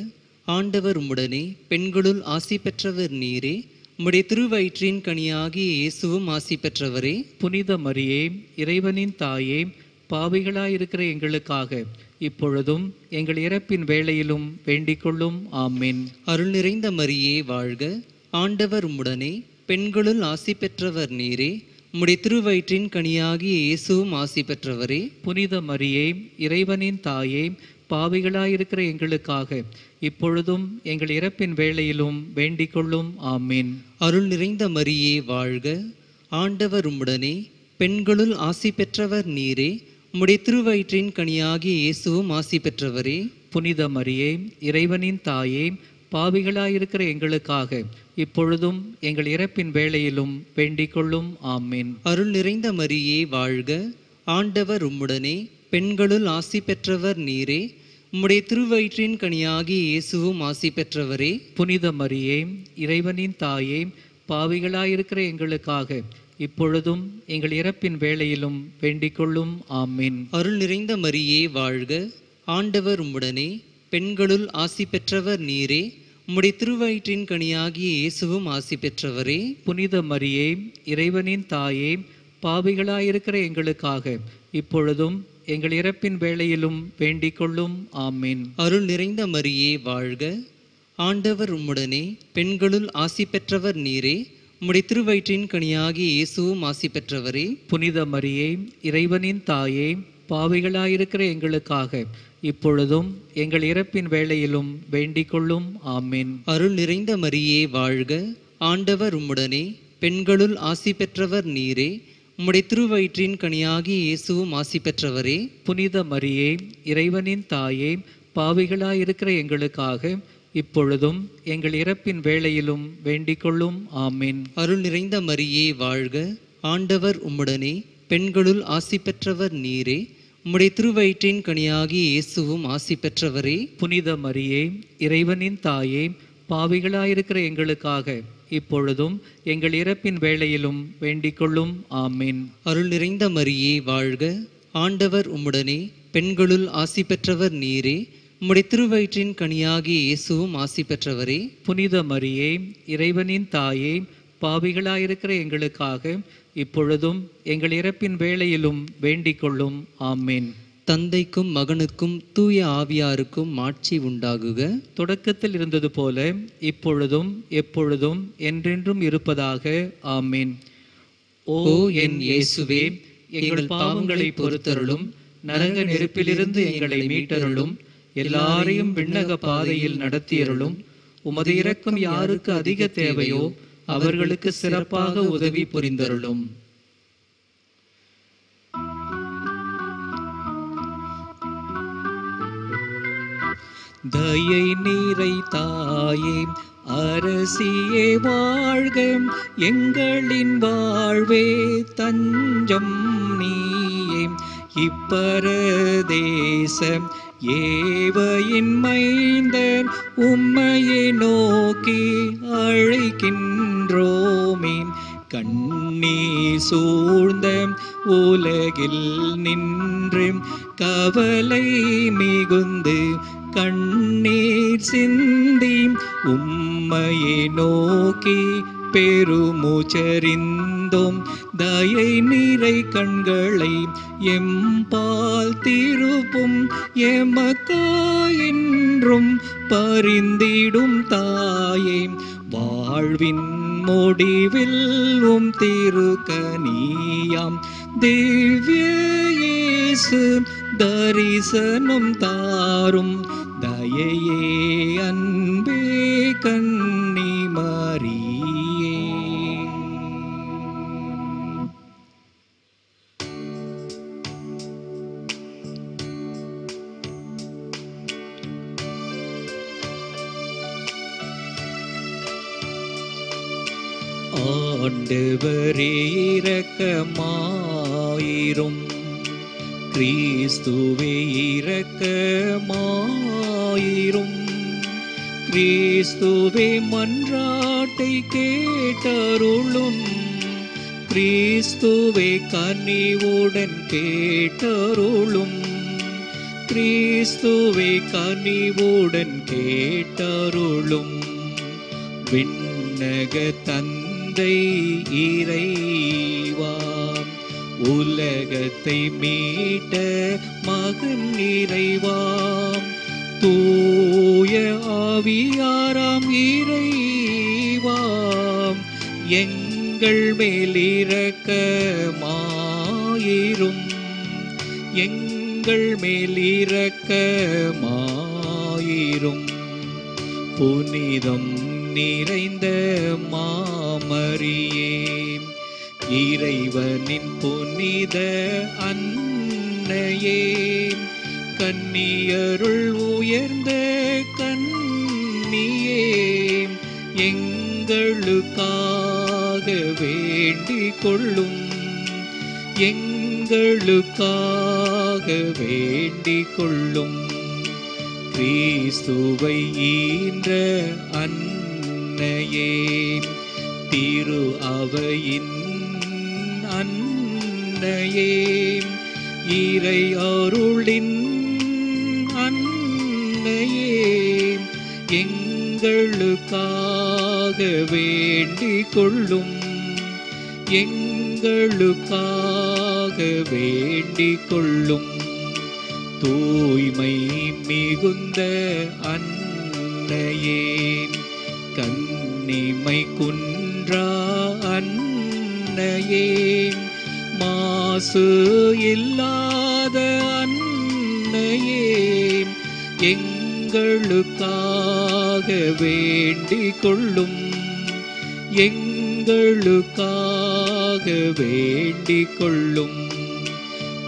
ஆண்டவர் உம்முடனே, பெண்களுள் ஆசி பெற்றவர் நீரே. உம்முடைய திருவயிற்றின் கனியாகிய இயேசுவும் ஆசி பெற்றவரே. புனித மரியே, இறைவனின் தாயே, பாவிகளாயிருக்கிற எங்களுக்காக இப்பொழுதும் எங்கள் இறப்பின் வேளையிலும் வேண்டிக் கொள்ளும். ஆமேன். அருள் நிறைந்த மரியே வாழ்க. ஆண்டவர் உம்முடனே, பெண்களுள் ஆசி பெற்றவர் நீரே. உம்முடைய திருவயிற்றின் கனியாகிய இயேசுவும் ஆசி பெற்றவரே. புனித மரியே, இறைவனின் தாயே, பாவிகளாயிருக்கிற எங்களுக்காக இப்பொழுதும் எங்கள் இறப்பின் வேளையிலும் வேண்டிக் கொள்ளும். ஆமீன். அருள் நிறைந்த மரியே வாழ்க. ஆண்டவர் உம்முடனே, பெண்களுள் ஆசி பெற்றவர் நீரே. உம்முடைய திருவயிற்றின் கனியாகிய இயேசுவும் ஆசி பெற்றவரே. புனித மரியே, இறைவனின் தாயே, பாவிகளாயிருக்கிற எங்களுக்காக இப்பொழுதும் எங்கள் இறப்பின் வேளையிலும் வேண்டிக் கொள்ளும். ஆமீன். அருள் நிறைந்த மரியே வாழ்க. ஆண்டவர் உம்முடனே, பெண்களுள் ஆசி பெற்றவர் நீரே. உம்முடைய திருவயிற்றின் கனியாகிய இயேசுவும் ஆசி பெற்றவரே. புனித மரியே, இறைவனின் தாயே, பாவிகளாயிருக்கிற எங்களுக்காக இப்பொழுதும் எங்கள் இறப்பின் வேளையிலும் வேண்டிக் கொள்ளும். ஆமீன். அருள் நிறைந்த மரியே வாழ்க. ஆண்டவர் உம்முடனே, பெண்களுள் ஆசி பெற்றவர் நீரே. உம்முடைய திருவயிற்றின் கனியாகிய இயேசுவும் ஆசி பெற்றவரே. புனித மரியே, இறைவனின் தாயே, பாவிகளாயிருக்கிற எங்களுக்காக இப்பொழுதும் எங்கள் இறப்பின் வேளையிலும் வேண்டிக் கொள்ளும். ஆமீன். அருள் நிறைந்த மரியே வாழ்க. ஆண்டவர் உம்முடனே, பெண்களுள் ஆசி பெற்றவர் நீரே. உம்முடைய திருவயிற்றின் கனியாகிய இயேசுவும் ஆசி பெற்றவரே. புனித மரியே, இறைவனின் தாயே, பாவிகளாயிருக்கிற எங்களுக்காக இப்பொழுதும் எங்கள் இறப்பின் வேளையிலும் வேண்டிக் கொள்ளும். ஆமீன். அருள் நிறைந்த மரியே வாழ்க. ஆண்டவர் உம்முடனே, பெண்களுள் ஆசி பெற்றவர் நீரே. உம்முடைய திருவயிற்றின் கனியாகிய இயேசுவும் ஆசி பெற்றவரே. புனித மரியே, இறைவனின் தாயே, பாவிகளாயிருக்கிற எங்களுக்காக இப்பொழுதும் எங்கள் இறப்பின் வேளையிலும் வேண்டிக் கொள்ளும். ஆமீன். அருள் நிறைந்த மரியே வாழ்க. ஆண்டவர் உம்முடனே, பெண்களுள் ஆசி பெற்றவர் நீரே. உம்முடைய திருவயிற்றின் கனியாகிய இயேசுவும் ஆசி பெற்றவரே. புனித மரியே, இறைவனின் தாயே, பாவிகளாயிருக்கிற எங்களுக்காக இப்பொழுதும் எங்கள் இறப்பின் வேளையிலும் வேண்டிக் கொள்ளும். ஆமீன். அருள் நிறைந்த மரியே வாழ்க. ஆண்டவர் உம்முடனே, பெண்களுள் ஆசி பெற்றவர் நீரே. உம்முடைய திருவயிற்றின் கனியாகிய இயேசுவும் ஆசி பெற்றவரே. புனித மரியே, இறைவனின் தாயே, பாவிகளாயிருக்கிற எங்களுக்காக இப்பொழுதும் எங்கள் இறப்பின் வேளையிலும் வேண்டிக் கொள்ளும். ஆமீன். தந்தைக்கும் மகனுக்கும் தூய ஆவியாருக்கும் மாட்சி உண்டாகுக. தொடக்கத்தில் இருந்தது போல இப்பொழுதும் எப்பொழுதும் என்றென்றும் இருப்பதாக. ஆமீன். ஓ என் இயேசுவே, எங்கள் பாவங்களை பொறுத்தருளும். நரக நெருப்பிலிருந்து எங்களை மீட்டருளும். எல்லாரையும் விண்ணக பாதையில் நடத்தியருளும். உமது இரக்கம் யாருக்கு அதிக தேவையோ அவர்களுக்கு சிறப்பாக உதவி புரிந்தருளும். தயை நீரை தாயே, அரசியே வாழ்க, எங்களின் வாழ்வே தஞ்சம் நீயே. இப்பரதேசம் ஏவையின் மைந்தர் உம்மையை நோக்கி அழைக்கின்றோமே. கண்ணீ சூழ்ந்த உலகில் நின்று கவலை மிகுந்து கண்ணீர் சிந்தி உம்மையை நோக்கி பெருமூச்சறிந்தோம். தயை நிறை கண்களை எம்பால் திருப்பும், எமக்காயின்றும் பரிந்திடும் தாயே. வாழ்வின் முடிவில் உம் திருக்கனியாம் திவ்ய இயேசு தரிசனம் தாரும். தயையே அன்பே கன்னி மரியே. ஆண்டவரே இரக்கமாயிரும், கிறிஸ்துவே இரக்கமாயிரும். கிறிஸ்துவே மன்றாட்டை கேட்டருளும், கிறிஸ்துவே கனிவுடன் கேட்டருளும். கிறிஸ்துவே கனிவுடன் கேட்டருளும். விண்ணக தந்தை இறைவா, உலகத்தை மீட்ட மகன் இறைவாம், தூய ஆவியாராம் இறைவாம், எங்கள் மேல் இரக்கமாயிரும். எங்கள் மேல் இரக்கமாயிரும். புனிதம் நிறைந்த மாமரியே, இறைவனின் புனித அன்னையே, கன்னியருள் உயர்ந்த கன்னியே, எங்களுக்காக வேண்டிக் கொள்ளும். எங்களுக்காக வேண்டிக் கொள்ளும். கிறிஸ்துவை ஈன்ற அன்னையே, திரு அவையின் அன்னையே, இறை அருளின் அன்னையே, எங்களுக்காக வேண்டிக் கொள்ளும். எங்களுக்காக வேண்டிக் கொள்ளும். தூய்மை மிகுந்த அன்னையே, கன்னிமை குன்றா அன்னையே, மாசு இல்லாத அன்னையே, எங்களுக்காக வேண்டிக் கொள்ளும். எங்களுக்காக வேண்டிக் கொள்ளும்.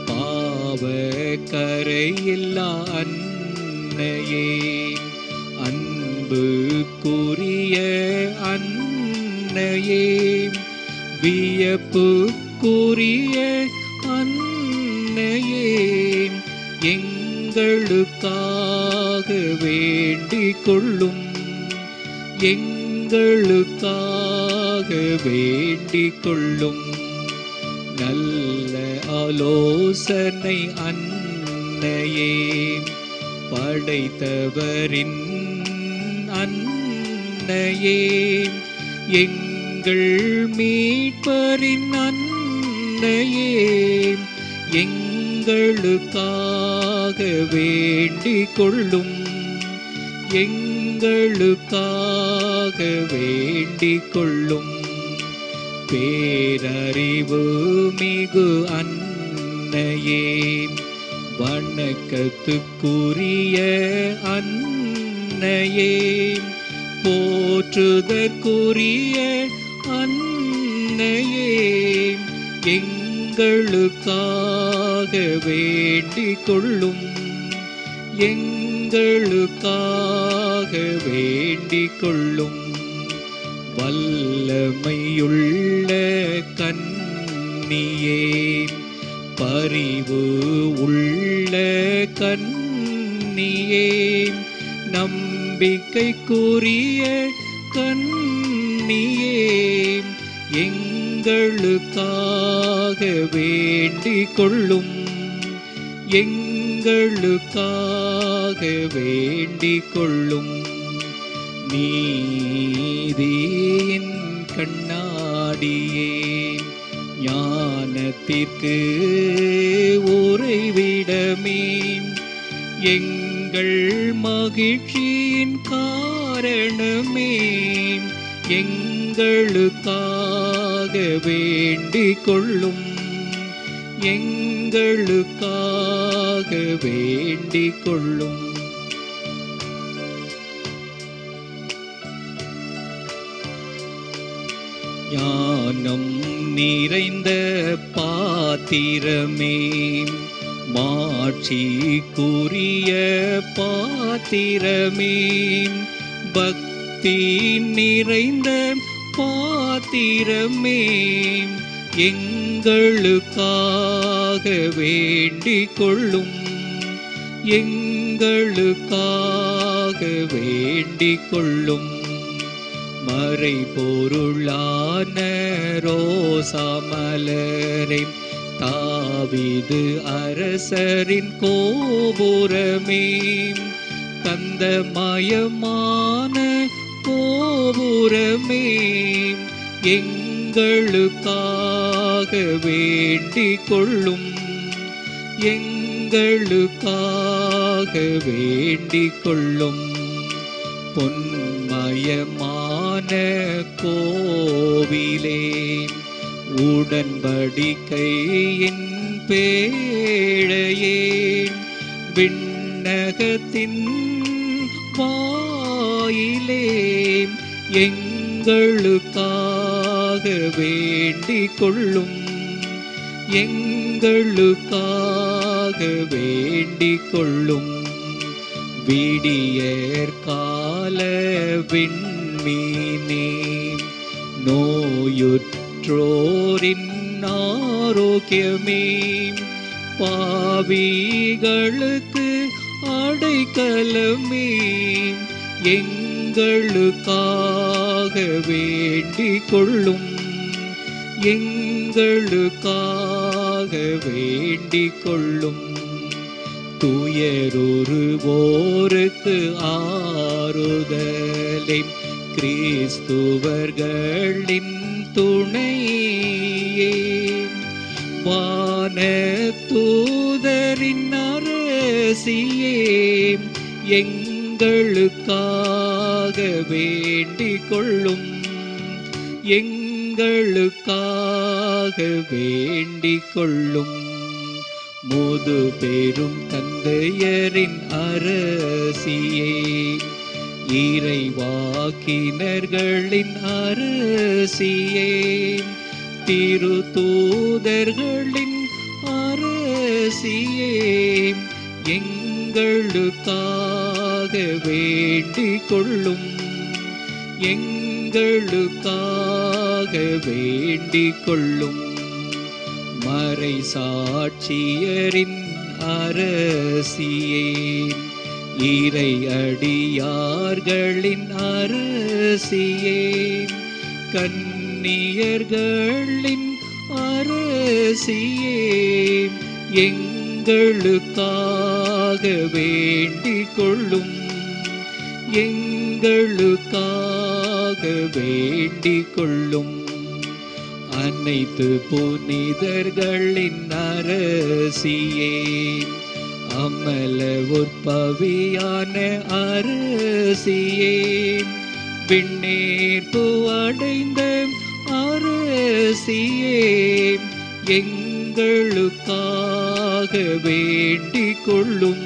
பாவ கரையில்லா அன்னையே, அன்புக்குரிய அன்னையே, வியப்புக்குரிய அன்னையே, எங்களுக்காக வேண்டிக் கொள்ளும். எங்களுக்காக வேண்டிக் கொள்ளும். நல்ல ஆலோசனை அன்னையே, படைத்தவரின் அன்னையே, எங்கள் மீட்பரின் அன்னையே, எங்களுக்காக வேண்டிக் கொள்ளும். எங்களுக்காக வேண்டிக் கொள்ளும். பேரறிவு மிகு அன்னையே, வணக்கத்துக்குரிய அன்னையே, போற்றுதற்குரிய அன்னையே, எங்களுக்காக வேண்டிக் கொள்ளும். எங்களுக்காக எங்களுக்காக வேண்டிக் கொள்ளும். வல்லமையுள்ள கன்னியே, பரிவு உள்ள கன்னியே, நம்பிக்கைக்குரிய கன்னியே, எங்களுக்காக வேண்டிக் கொள்ளும். எங்களுக்காக வேண்டிக் கொள்ளும். நீதியின் கண்ணாடியே, ஞானத்திற்கு உறைவிடமே, எங்கள் மகிழ்ச்சியின் காரணமே, எங்களுக்காக வேண்டிக் கொள்ளும். எங்களுக்காக வேண்டிக் கொள்ளும். ஞானம் நிறைந்த பாத்திரமே, மாட்சிக்குரிய பாத்திரமே, பக்தி நிறைந்த பாத்திரமே, எங்களுக்காக வேண்டிக் கொள்ளும். எங்களுக்காக வேண்டிக் கொள்ளும். மறைபொருளான ரோசாமலரை, தாவீது அரசரின் கோபுரமே, கந்தமயமான கோபுரமே, எங்களுக்காக வேண்டிக் கொள்ளும். எங்களுக்காக வேண்டிக் கொள்ளும். பொன்மயமான கோவிலே, உடன்படிக்கையின் பேழையே, விண்ணகத்தின் வாயிலே, எங்களுக்காக வேண்டிக் கொள்ளும். எங்களுக்காக வேண்டிக் கொள்ளும். விடியற் கால விண்மீனே, நோயுற்றோரின் ஆரோக்கியமே, பாவிகளுக்கு அடைக்கலமே, எங்களுக்காக வேண்டிக் கொள்ளும். எங்களுக்காக வேண்டிக் கொள்ளும். துயருவோருக்கு ஆறுதலை, கிறிஸ்துவர்களின் துணையே, வானதூதரின் அரசியே, எங்களுக்காக வேண்டிக் கொள்ளும். எங்களுக்காக வேண்டிக் கொள்ளும். முது பெரும் தந்தையரின் அரசியே, இறைவாக்கினர்களின் அரசியே, திருத்தூதர்களின் அரசியே, எங்களுக்காக வேண்டிக் கொள்ளும். எங்களுக்காக வேண்டிக் கொள்ளும். மறை சாட்சியரின் அரசியே, இறை அடியார்களின் அரசியே, கன்னியர்களின் அரசியே, எங்களுக்காக வேண்டிக் கொள்ளும். எங்களுக்காக வேண்டிக் கொள்ளும். அனைத்து புனிதர்களின் அரசியே, அமல உற்பவியான அரசியே, விண்ணேற்பு அடைந்த அரசியே, எங்களுக்காக வேண்டிக் கொள்ளும்.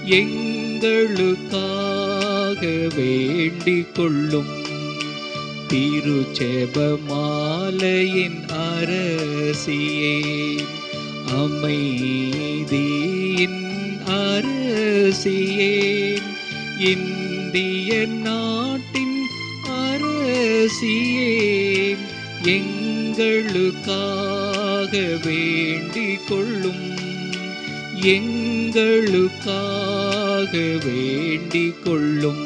எங்களுக்காக வேண்டிக் கொள்ளும். திருச்செபமாலையின் அரசியே, அமைதியின் அரசியே, இந்திய நாட்டின் அரசியே, எங்களுக்காக வேண்டிக் கொள்ளும், எங்களுக்காக வேண்டிக் கொள்ளும்.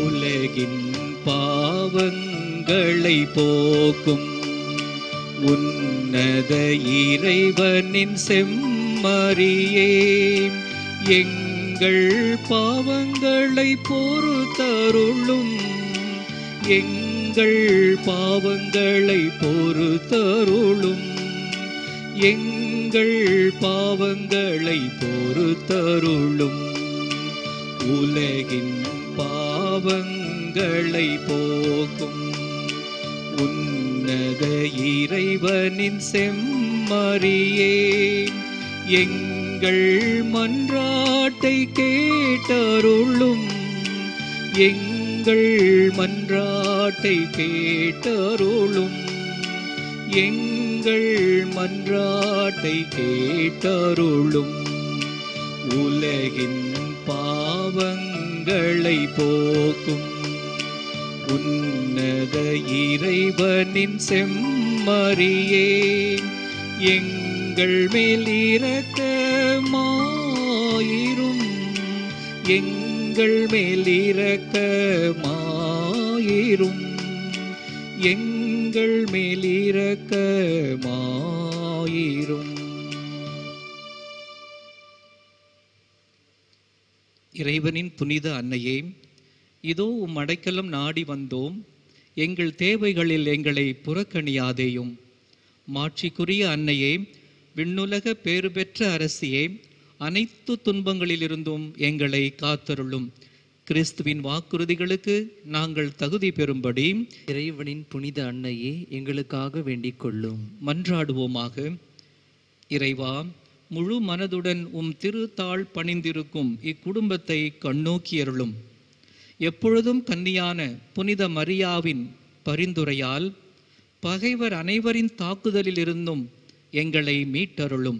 உலகின் பாவங்களை போக்கும் உன்னத இறைவனின் செம்மறியே, எங்கள் பாவங்களை பொறுத்தருளும், எங்கள் பாவங்களை பொறுத்தருளும், எங்கள் பாவங்களை பொறுத்தருளும். உலகின் பாவங்களை போக்கும் உன்னத இறைவனின் செம்மறியே, எங்கள் மன்றாட்டை கேட்டருளும், எங்கள் மன்றாட்டை கேட்டருளும், எங்கள் மன்றாட்டை கேட்டருளும். உலகின் பாவங்களை போக்கும் உன்னத இறைவனின் செம்மறியே, எங்கள் மேல் இரக்கமாயிரும், எங்கள் மேல் இரக்கமாயிரும், எங்கள் மேல் இரக்கமாயிரும். இறைவனின் புனித அன்னையே, இதோ உம் அடைக்கலம் நாடி வந்தோம், எங்கள் தேவைகளில் எங்களை புறக்கணியாதேயும். மாட்சிக்குரிய அன்னையே, விண்ணுலக பேறு பெற்ற அரசியே, அனைத்து துன்பங்களிலிருந்தும் எங்களை காத்தருளும். கிறிஸ்துவின் வாக்குறுதிகளுக்கு நாங்கள் தகுதி பெறும்படி இறைவனின் புனித அன்னையே, எங்களுக்காக வேண்டிக் கொள்ளும். மன்றாடுவோமாக. இறைவா, முழு மனதுடன் உம் திருத்தாள் பணிந்திருக்கும் இக்குடும்பத்தை கண்ணோக்கியருளும். எப்பொழுதும் கன்னியான புனித மரியாவின் பரிந்துரையால் பகைவர் அனைவரின் தாக்குதலில் இருந்தும் எங்களை மீட்டருளும்.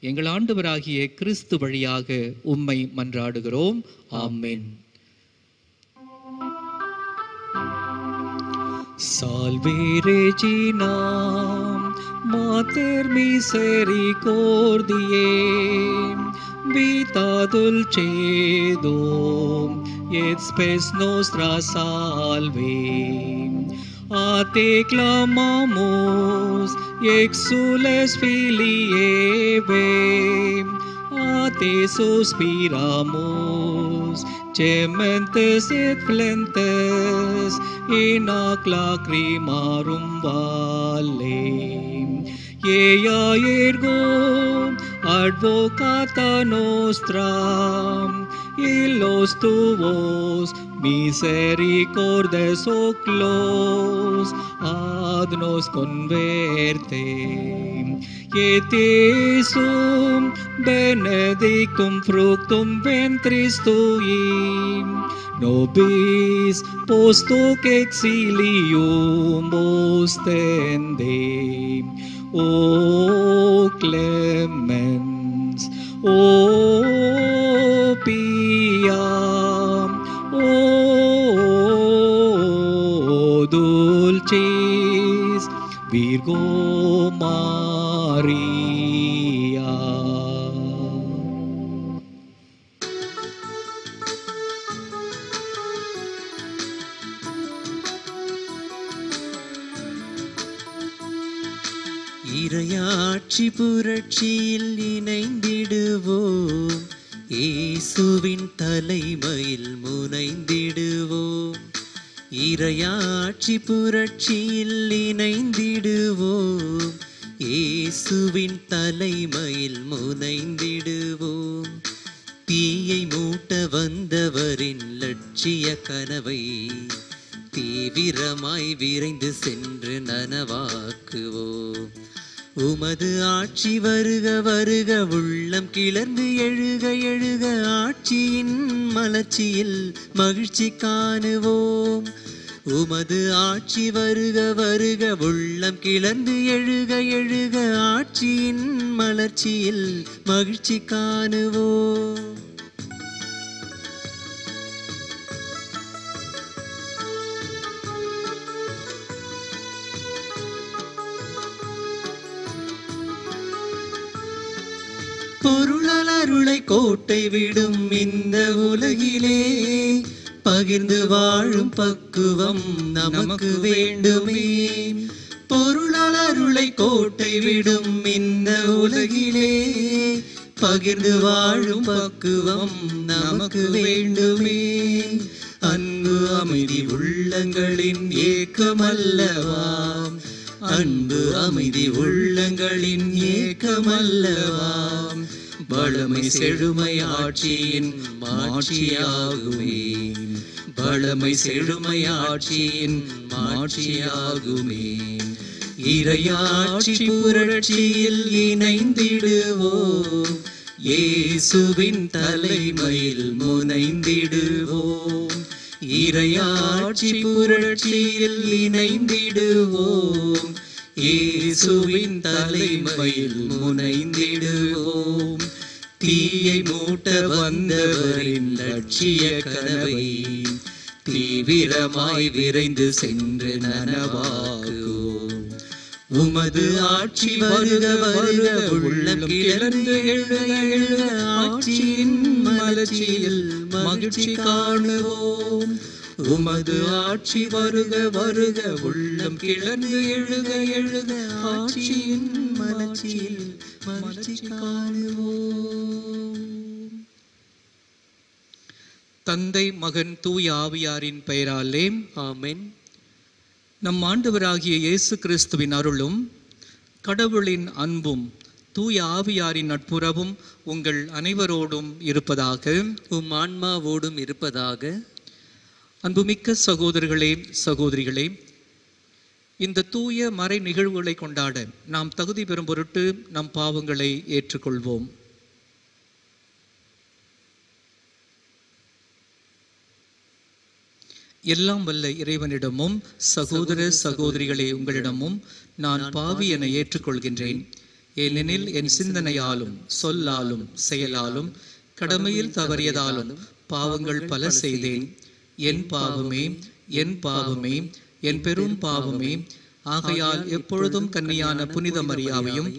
எங்கள் ஆண்டவராகிய கிறிஸ்து வழியாக உம்மை மன்றாடுகிறோம். ஆமென். Salve Regina, Mater misericordiae, vita dulcedo, et spes nostra salve. A te clamamus, exules filii Eve, a te suspiramus, gementes et flentes, in ac lacrimarum vale. Ea ergo advocata nostra, illos tuos misericordes oclos ad nos converte. Et Iesum benedictum fructum ventris tui, nobis post hoc exilium ostende. O clemens, O pia, O dulcis Virgo Maria. இறையாட்சி புரட்சியில் இணைந்திடுவோம், இயேசுவின் தலைமையில் முனைந்திடுவோம். இறையாட்சி புரட்சியில் இணைந்திடுவோம், இயேசுவின் தலைமையில் முனைந்திடுவோம். தீயை மூட்ட வந்தவரின் லட்சிய கனவை தீவிரமாய் விரைந்து சென்று நனவாக்குவோம். உமது ஆட்சி வருக வருக, உள்ளம் கிளர்ந்து எழுக எழுக, ஆட்சியின் மலர்ச்சியில் மகிழ்ச்சி காணுவோம். உமது ஆட்சி வருக வருக உள்ளம் கிளர்ந்து எழுக எழுக ஆட்சியின் மலர்ச்சியில் மகிழ்ச்சி காணுவோம். பொருளால் அருளை கோட்டை விடும் இந்த உலகிலே பகிர்ந்து வாழும் பக்குவம் நமக்கு வேண்டுமே. பொருளால் அருளை கோட்டை விடும் இந்த உலகிலே பகிர்ந்து வாழும் பக்குவம் நமக்கு வேண்டுமே. அன்பு அமைதி உள்ளங்களின் ஏக்கமல்லவா, அன்பு அமைதி உள்ளங்களின் ஏக்கமல்லவா, வளமை செழுமை ஆட்சியின் மாட்சியாகுமே, வளமை செழுமை ஆட்சியின் மாட்சியாகுமே. இறையாட்சி புரட்சியில் இணைந்திடுவோம், இயேசுவின் தலைமையில் முனைந்திடுவோம். இறையாட்சி புரட்சியில் இணைந்திடுவோம், இயேசுவின் தலைமையில் முனைந்திடுவோம். தீயை மூட்ட வந்தவரின் லட்சிய கனவை தீவிரமாய் விரைந்து சென்று நனவாக்குவோம். உமது ஆட்சி வருக வருக உள்ளம் கிளர்ந்து எழுக எழுக ஆட்சியின் மலர்ச்சியில் மகிழ்ச்சி காணுவோம். உமது ஆட்சி வருக வருக உள்ளம் கிளர்ந்து எழுக எழுக ஆட்சியின் மலர்ச்சியில் மகிழ்ச்சி காணுவோம். தந்தை மகன் தூய ஆவியாரின் பெயராலே ஆமென். நம் ஆண்டவராகிய இயேசு கிறிஸ்துவின் அருளும் கடவுளின் அன்பும் தூய ஆவியாரின் நட்புறவும் உங்கள் அனைவரோடும் இருப்பதாக. உம் ஆன்மாவோடும் இருப்பதாக. அன்புமிக்க சகோதரர்களே சகோதரிகளே, இந்த தூய மறை நிகழ்வுகளை கொண்டாட நாம் தகுதி பெறும் பொருட்டு நம் பாவங்களை ஏற்றுக்கொள்வோம். எல்லாம் வல்ல இறைவனிடமும் சகோதர சகோதரிகளே உங்களிடமும் நான் பாவி என ஏற்றுக்கொள்கின்றேன். ஏனெனில் என் சிந்தனையாலும் சொல்லாலும் செயலாலும் கடமையில் தவறியதாலும் பாவங்கள் பல செய்தேன். என் பாவமே என் பாவமே என் பெரும் பாவமே. ஆகையால் எப்பொழுதும் கன்னியான புனித மரியாவையும்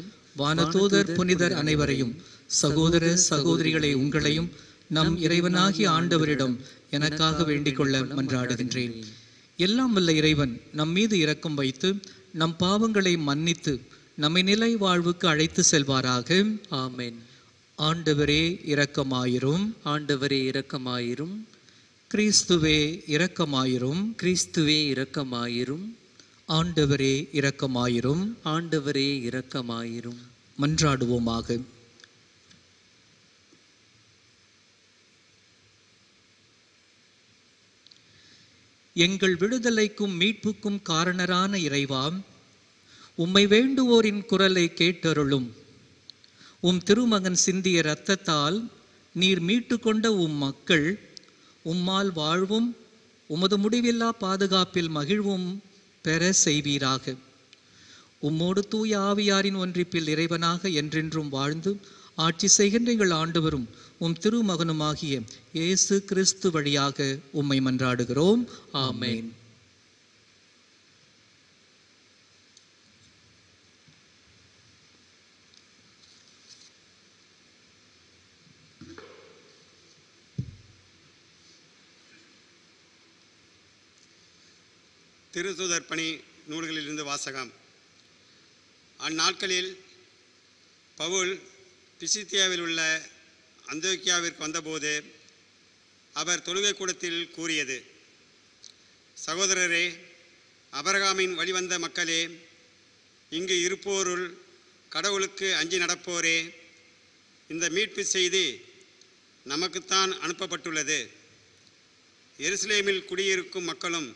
வானதூதர் புனிதர் அனைவரையும் சகோதர சகோதரிகளை உங்களையும் நம் இறைவனாகிய ஆண்டவரிடம் எனக்காக வேண்டிக் கொள்ள மன்றாடுகின்றேன். எல்லாம் வல்ல இறைவன் நம் மீது இரக்கம் வைத்து நம் பாவங்களை மன்னித்து நம்மை நிலை வாழ்வுக்கு அழைத்து செல்வாராக. ஆமென். ஆண்டவரே இரக்கமாயிரும். ஆண்டவரே இரக்கமாயிரும். கிறிஸ்துவே இரக்கமாயிரும். கிறிஸ்துவே இரக்கமாயிரும். ஆண்டவரே இரக்கமாயிரும். ஆண்டவரே இரக்கமாயிரும். மன்றாடுவோமாக. எங்கள் விடுதலைக்கும் மீட்புக்கும் காரணரான இறைவா, உம்மை வேண்டுவோரின் குரலை கேட்டருளும். உம் திருமகன் சிந்திய இரத்தத்தால் நீர் மீட்டு கொண்ட உம் மக்கள் உம்மால் வாழ்வும் உமது முடிவில்லா பாதுகாப்பில் மகிழ்வும் பெற செய்வீராக. உம்மோடு தூய ஆவியாரின் ஒன்றிப்பில் இறைவனாக என்றென்றும் வாழ்ந்து ஆட்சி செய்கின்ற எங்கள் ஆண்டவரும் உம் திருமகனுமாகிய இயேசு கிறிஸ்து வழியாக உம்மை மன்றாடுகிறோம். ஆமென். திருத்தூதர் பணி நூல்களிலிருந்து வாசகம். அந்நாட்களில் பவுல் பிசித்தியாவில் உள்ள அந்தோக்கியாவிற்கு வந்தபோது அவர் தொழுகை கூடத்தில் கூறியது: சகோதரரே, அபிரகாமின் வழிவந்த மக்களே, இங்கு இருப்போருள் கடவுளுக்கு அஞ்சி நடப்போரே, இந்த மீட்பு செய்தி நமக்குத்தான் அனுப்பப்பட்டுள்ளது. எருசலேமில் குடியிருக்கும் மக்களும்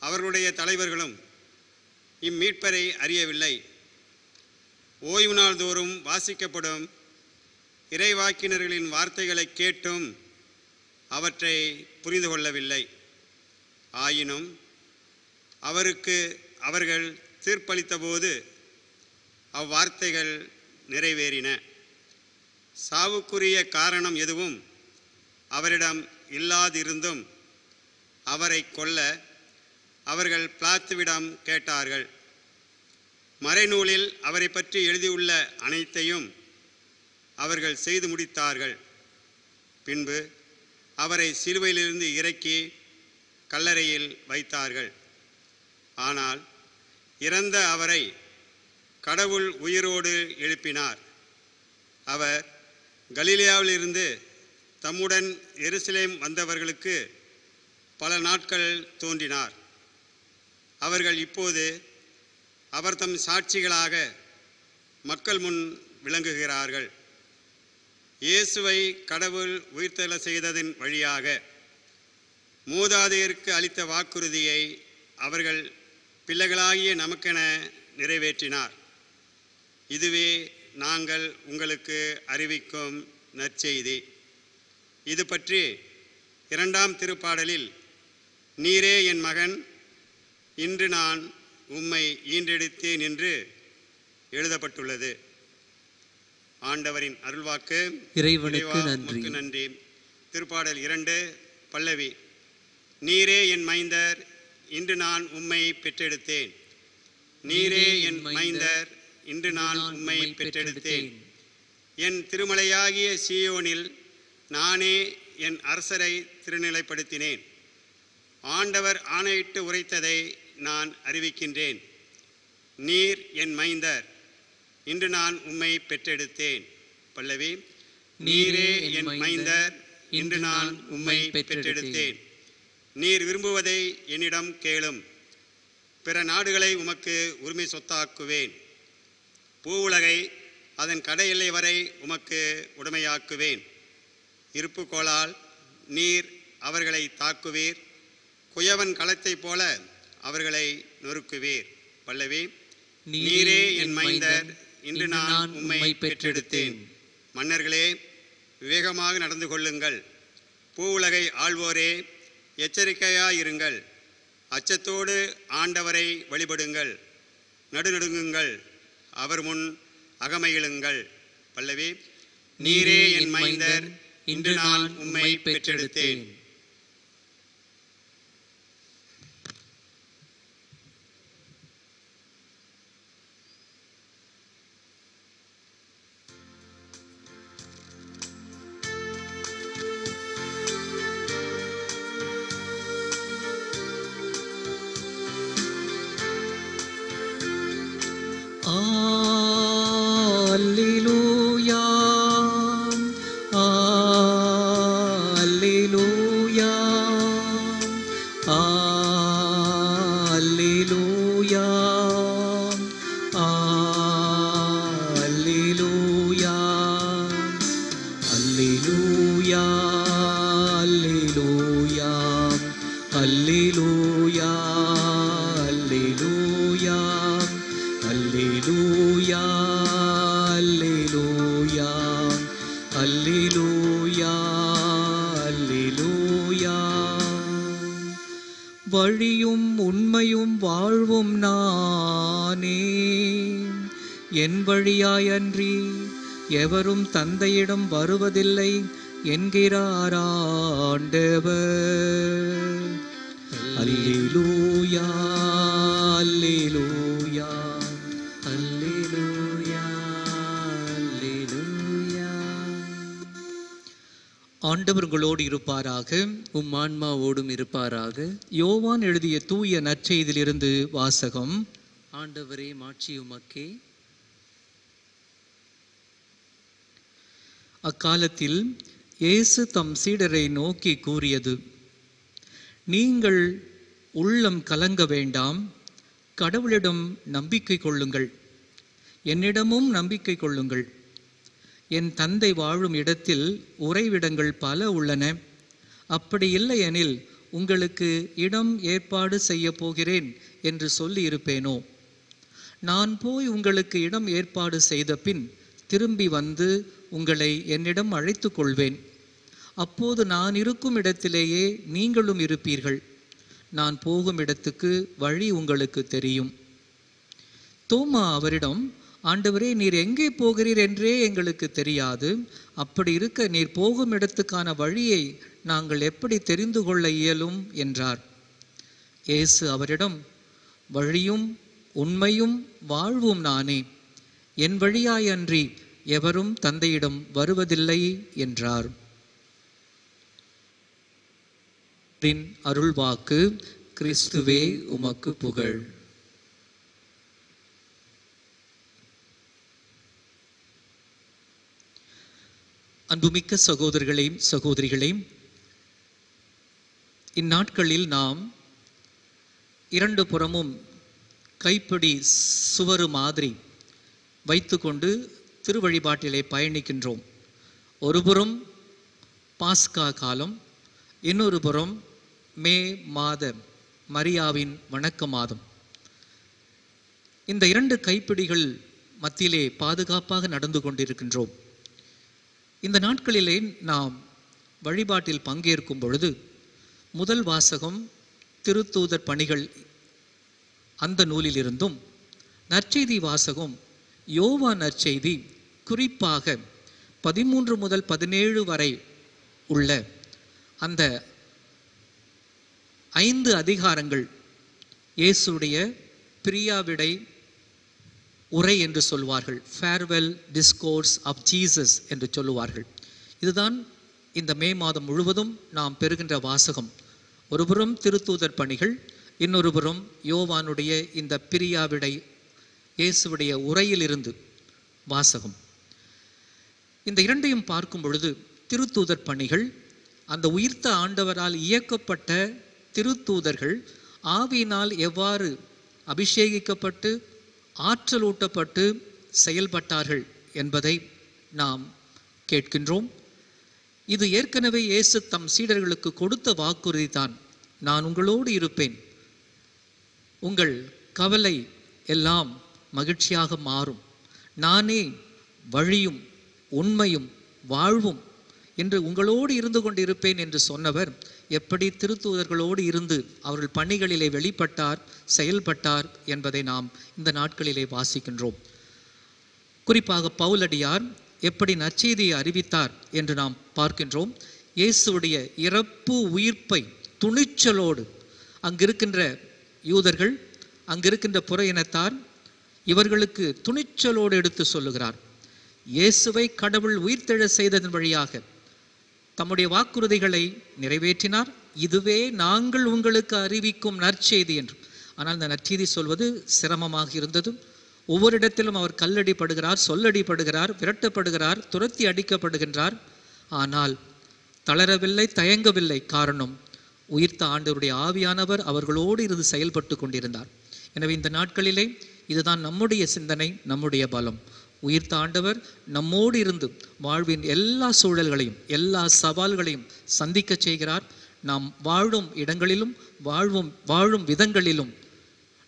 அவர்களுடைய தலைவர்களும் இம்மீட்பரை அறியவில்லை. ஓய்வு நாள் தோறும் வாசிக்கப்படும் இறைவாக்கினர்களின் வார்த்தைகளை கேட்டும் அவற்றை புரிந்து கொள்ளவில்லை. ஆயினும் அவருக்கு அவர்கள் தீர்ப்பளித்தபோது அவ்வார்த்தைகள் நிறைவேறின. சாவுக்குரிய காரணம் எதுவும் அவரிடம் இல்லாதிருந்தும் அவரை கொல்ல அவர்கள் பிலாத்துவிடம் கேட்டார்கள். மறைநூலில் அவரை பற்றி எழுதியுள்ள அனைத்தையும் அவர்கள் செய்து முடித்தார்கள். பின்பு அவரை சிலுவையிலிருந்து இறக்கி கல்லறையில் வைத்தார்கள். ஆனால் இறந்த அவரை கடவுள் உயிரோடு எழுப்பினார். அவர் கலிலேயாவிலிருந்து தம்முடன் எருசலேம் வந்தவர்களுக்கு பல நாட்கள் தோன்றினார். அவர்கள் இப்போது அவர் தம் சாட்சிகளாக மக்கள் முன் விளங்குகிறார்கள். இயேசுவை கடவுள் உயிர்த்தெழ செய்ததின் வழியாக மூதாதையருக்கு அளித்த வாக்குறுதியை அவர்கள் பிள்ளைகளாகிய நமக்கென நிறைவேற்றினார். இதுவே நாங்கள் உங்களுக்கு அறிவிக்கும் நற்செய்தி. இது பற்றி 2ஆம் திருப்பாடலில் நீரே என் மகன், இன்று நான் உம்மை ஈன்றெடுத்தேன் என்று எழுதப்பட்டுள்ளது. ஆண்டவரின் அருள்வாக்கு. இறைவனுக்கு நன்றி. திருப்பாடல் 2 பல்லவி. நீரே என் மைந்தர், இன்று நான் உம்மை பெற்றெடுத்தேன். நீரே என் மைந்தர், இன்று நான் உம்மை பெற்றெடுத்தேன். என் திருமலையாகிய சீயோனில் நானே என் அரசரை திருநிலைப்படுத்தினேன். ஆண்டவர் ஆணையிட்டு உரைத்ததை நான் அறிவிக்கின்றேன். நீர் என் மைந்தர், இன்று நான் உம்மை பெற்றெடுத்தேன். பல்லவி. நீரே என் மைந்தர், இன்று நான் உம்மை பெற்றெடுத்தேன். நீர் விரும்புவதை என்னிடம் கேளும். பிற நாடுகளை உமக்கு உரிமை சொத்தாக்குவேன். பூவுலகை அதன் கடை எல்லை வரை உமக்கு உடைமையாக்குவேன். இருப்புக்கோளால் நீர் அவர்களை தாக்குவீர். குயவன் களத்தைப் போல அவர்களை நொறுக்குவீர். பல்லவி. நீரே என் மைந்தர், இன்று நான் உம்மை பெற்றெடுத்தேன். மன்னர்களே, விவேகமாக நடந்து கொள்ளுங்கள். பூவுலகை ஆள்வோரே, எச்சரிக்கையாயிருங்கள். அச்சத்தோடு ஆண்டவரை வழிபடுங்கள். நடுநடுங்குங்கள், அவர் முன் அகமகிழுங்கள். பல்லவி. நீரே என் மைந்தர், இன்று நான் உம்மை பெற்றெடுத்தேன். அல்லேலூயா, அல்லேலூயா, அல்லேலூயா, அல்லேலூயா, அல்லேலூயா, அல்லேலூயா, அல்லேலூயா, அல்லேலூயா, அல்லேலூயா, அல்லேலூயா, அல்லேலூயா, அல்லேலூயா. வழியும் உண்மையும் வாழ்வும் நானே, என் வழியாயன்றி எவரும் தந்தையிடம் வருவதில்லை என்கிறார் ஆண்டவர். அல்லேலூயா, அல்லேலூயா, அல்லேலூயா, அல்லேலூயா. ஆண்டவர் உங்களோடு இருப்பாராக, உம் ஆன்மாவோடும் இருப்பாராக. யோவான் எழுதிய தூய நற்செய்தியிலிருந்து வாசகம். ஆண்டவரே, மாட்சி உமக்கே. அக்காலத்தில் இயேசு தம் சீடரை நோக்கி கூறியது: நீங்கள் உள்ளம் கலங்க வேண்டாம். கடவுளிடம் நம்பிக்கை கொள்ளுங்கள், என்னிடமும் நம்பிக்கை கொள்ளுங்கள். என் தந்தை வாழும் இடத்தில் உறைவிடங்கள் பல உள்ளன. அப்படி இல்லையெனில் உங்களுக்கு இடம் ஏற்பாடு செய்ய போகிறேன் என்று சொல்லி இருப்பேனோ? நான் போய் உங்களுக்கு இடம் ஏற்பாடு செய்த பின் திரும்பி வந்து உங்களை என்னிடம் அழைத்து கொள்வேன். அப்போது நான் இருக்கும் இடத்திலேயே நீங்களும் இருப்பீர்கள். நான் போகும் இடத்துக்கு வழி உங்களுக்கு தெரியும். தோமா அவரிடம், ஆண்டவரே, நீர் எங்கே போகிறீர் என்றே எங்களுக்கு தெரியாது. அப்படி இருக்க நீர் போகும் இடத்துக்கான வழியை நாங்கள் எப்படி தெரிந்து கொள்ள இயலும் என்றார். இயேசு அவரிடம், வழியும் உண்மையும் வாழ்வும் நானே. என் வழியாய் அன்றி எவரும் தந்தையிடம் வருவதில்லை என்றார். அருள்வாக்கு. கிறிஸ்துவே உமக்கு புகழ். அன்புமிக்க சகோதரர்களே, சகோதரிகளே, இந்நாட்களில் நாம் இரண்டு புறமும் கைப்பிடி சுவரு மாதிரி வைத்துக்கொண்டு திருவழிபாட்டிலே பயணிக்கின்றோம். ஒருபுறம் பாஸ்கா காலம், இன்னொரு புறம் மே மாத மரியாவின் வணக்க மாதம். இந்த இரண்டு கைப்பிடிகள் மத்தியிலே பாதுகாப்பாக நடந்து கொண்டிருக்கின்றோம். இந்த நாட்களிலே நாம் வழிபாட்டில் பங்கேற்கும் பொழுது முதல் வாசகம் திருத்தூதர் பணிகள் அந்த நூலிலிருந்தும், நற்செய்தி வாசகம் யோவான் நற்செய்தி குறிப்பாக 13 முதல் 17 வரை உள்ள அந்த 5 அதிகாரங்கள் இயேசுடைய பிரியாவிடை உரை என்று சொல்வார்கள். ஃபேர்வெல் டிஸ்கோர்ஸ் ஆஃப் ஜீசஸ் என்று சொல்லுவார்கள். இதுதான் இந்த மே மாதம் முழுவதும் நாம் பெறுகின்ற வாசகம். ஒருபுறம் திருத்தூதர் பணிகள், இன்னொரு புறம் யோவானுடைய இந்த பிரியாவிடை இயேசுடைய உரையிலிருந்து வாசகம். இந்த இரண்டையும் பார்க்கும் பொழுது திருத்தூதர் பணிகள், அந்த உயிர்த்த ஆண்டவரால் இயக்கப்பட்ட திருத்தூதர்கள் ஆவியினால் எவ்வாறு அபிஷேகிக்கப்பட்டு ஆற்றலூட்டப்பட்டு செயல்பட்டார்கள் என்பதை நாம் கேட்கின்றோம். இது ஏற்கனவே இயேசு தம் சீடர்களுக்கு கொடுத்த வாக்குறுதி தான். நான் உங்களோடு இருப்பேன், உங்கள் கவலை எல்லாம் மகிழ்ச்சியாக மாறும், நானே வழியும் உண்மையும் வாழ்வும் என்று உங்களோடு இருந்து கொண்டு இருப்பேன் என்று சொன்னவர் எப்படி திருத்தூதர்களோடு இருந்து அவர்கள் பணிகளிலே வெளிப்பட்டார், செயல்பட்டார் என்பதை நாம் இந்த நாட்களிலே வாசிக்கின்றோம். குறிப்பாக பவுலடியார் எப்படி நற்செய்தியை அறிவித்தார் என்று நாம் பார்க்கின்றோம். இயேசுடைய இறப்பு உயிர்ப்பை துணிச்சலோடு அங்கிருக்கின்ற யூதர்கள், அங்கிருக்கின்ற புற இனத்தார், இவர்களுக்கு துணிச்சலோடு எடுத்து சொல்லுகிறார். இயேசுவை கடவுள் உயிர்த்தெழ செய்ததன் வழியாக தம்முடைய வாக்குறுதிகளை நிறைவேற்றினார். இதுவே நாங்கள் உங்களுக்கு அறிவிக்கும் நற்செய்தி என்று. ஆனால் இந்த நற்செய்தி சொல்வது சிரமமாக இருந்தது. ஒவ்வொரு இடத்திலும் அவர் கல்லடிப்படுகிறார், சொல்லடிப்படுகிறார், விரட்டப்படுகிறார், துரத்தி அடிக்கப்படுகின்றார். ஆனால் தளரவில்லை, தயங்கவில்லை. காரணம், உயிர்த்த ஆண்டவருடைய ஆவியானவர் அவர்களோடு இருந்து செயல்பட்டு கொண்டிருந்தார். எனவே இந்த நாட்களிலே இதுதான் நம்முடைய சிந்தனை, நம்முடைய பலம். உயிர்த்த ஆண்டவர் நம்மோடு இருந்து வாழ்வின் எல்லா சூழல்களையும் எல்லா சவால்களையும் சந்திக்க செய்கிறார். நாம் வாழும் இடங்களிலும் வாழும் விதங்களிலும்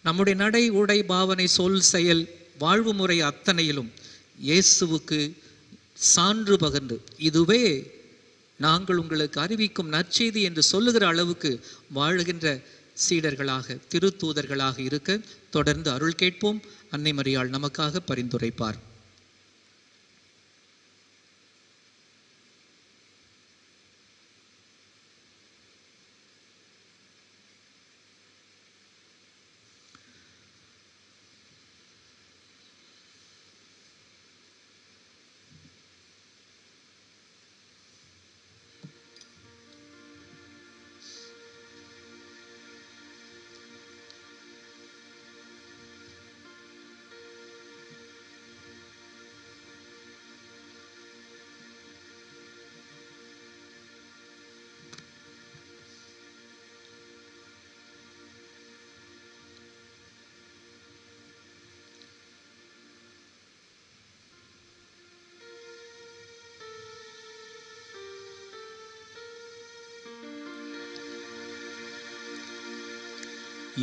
நம்முடைய நடை உடை பாவனை சொல் செயல் வாழ்வு முறை அத்தனையிலும் இயேசுவுக்கு சான்று பகர்ந்து இதுவே நாங்கள் உங்களுக்கு அறிவிக்கும் நற்செய்தி என்று சொல்லுகிற அளவுக்கு வாழுகின்ற சீடர்களாக திருத்தூதர்களாக இருக்க தொடர்ந்து அருள் கேட்போம். அன்னை மரியாள் நமக்காக பரிந்துரைப்பார்.